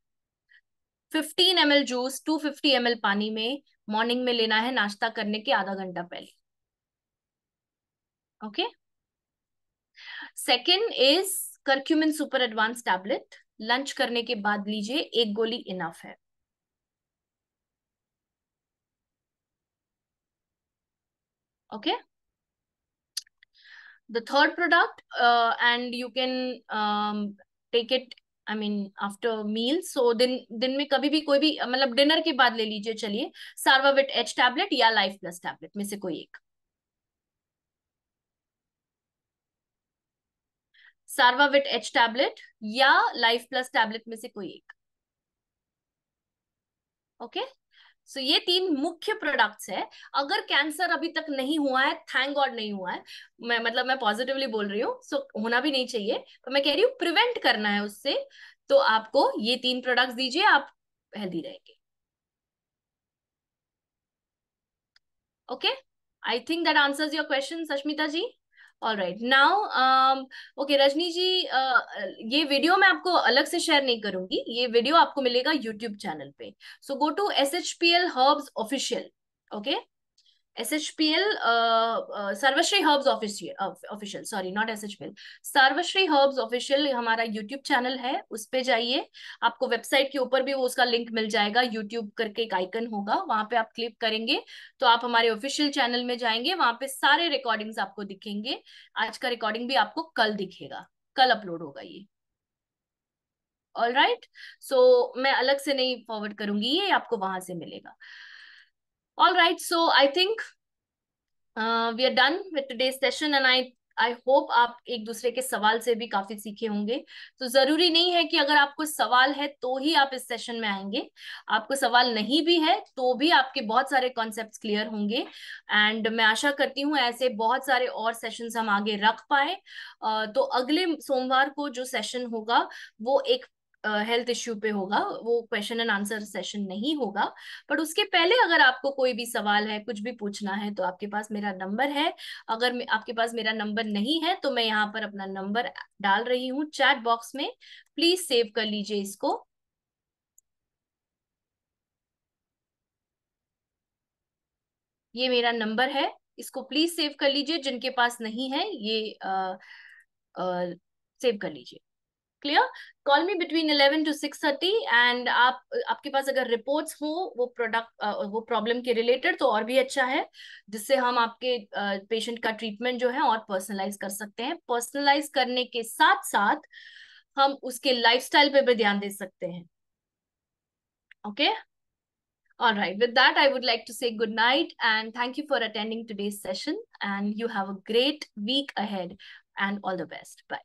Speaker 1: 15 ml जूस 250 ml पानी में मॉर्निंग में लेना है, नाश्ता करने के आधा घंटा पहले। Okay, second is curcumin super advance tablet, lunch करने के बाद लीजिए, 1 गोली इनफ है। Okay, the third product, and you can take it, I mean after meal, so दिन दिन में कभी भी, कोई भी मतलब डिनर के बाद ले लीजिए। चलिए, सार्वाविट एच टैबलेट या लाइफ प्लस टैबलेट में से कोई एक। सार्वाविट एच टैबलेट या लाइफ प्लस टैबलेट में से कोई एक। ओके, सो ये 3 मुख्य प्रोडक्ट्स है। अगर कैंसर अभी तक नहीं हुआ है, थैंक गॉड नहीं हुआ है, मैं पॉजिटिवली बोल रही हूँ, सो होना भी नहीं चाहिए, पर मैं कह रही हूँ प्रिवेंट करना है उससे, तो आपको ये 3 प्रोडक्ट्स दीजिए, आप हेल्दी रहेंगे। Okay, I think that answers your question Sushmita ji. All right, now okay Rajni ji, ये वीडियो मैं आपको अलग से शेयर नहीं करूंगी, ये वीडियो आपको मिलेगा यूट्यूब चैनल पे। So go to SHPL herbs official, okay? SHPL Sarvashri herbs official, sorry not SHPL, Sarvashri herbs official हमारा यूट्यूब चैनल है, उस पे जाइए, आपको वेबसाइट के ऊपर भी वो उसका लिंक मिल जाएगा, यूट्यूब करके एक आइकन होगा, वहां पे आप क्लिक करेंगे तो आप हमारे ऑफिशियल चैनल में जाएंगे, वहां पे सारे रिकॉर्डिंग्स आपको दिखेंगे। आज का रिकॉर्डिंग भी आपको कल दिखेगा, कल अपलोड होगा ये। ऑल राइट, सो मैं अलग से नहीं फॉरवर्ड करूंगी, ये आपको वहां से मिलेगा। All right, so I think we are done with today's session, and I hope आप एक दूसरे के सवाल से भी काफी सीखे होंगे। तो जरूरी नहीं है कि अगर आपको सवाल है तो ही आप इस सेशन में आएंगे, आपको सवाल नहीं भी है तो भी आपके बहुत सारे कॉन्सेप्ट्स क्लियर होंगे, एंड मैं आशा करती हूँ ऐसे बहुत सारे और सेशंस हम आगे रख पाए। तो अगले सोमवार को जो सेशन होगा वो एक हेल्थ इश्यू पे होगा, वो क्वेश्चन एंड आंसर सेशन नहीं होगा। बट उसके पहले अगर आपको कोई भी सवाल है, कुछ भी पूछना है, तो आपके पास मेरा नंबर है। अगर आपके पास मेरा नंबर नहीं है तो मैं यहाँ पर अपना नंबर डाल रही हूँ चैट बॉक्स में, प्लीज सेव कर लीजिए इसको। ये मेरा नंबर है, इसको प्लीज सेव कर लीजिए। जिनके पास नहीं है ये सेव कर लीजिए। Clear? Call me between 11 to 6:30 and आपके पास अगर रिपोर्ट्स हो वो प्रोडक्ट वो प्रॉब्लम के रिलेटेड तो और भी अच्छा है, जिससे हम आपके पेशेंट का ट्रीटमेंट जो है और पर्सनलाइज कर सकते हैं। पर्सनलाइज करने के साथ साथ हम उसके लाइफस्टाइल पे भी ध्यान दे सकते हैं। Okay, all right, with that I would like to say good night and thank you for attending today's session, and you have a great week ahead and all the best. Bye.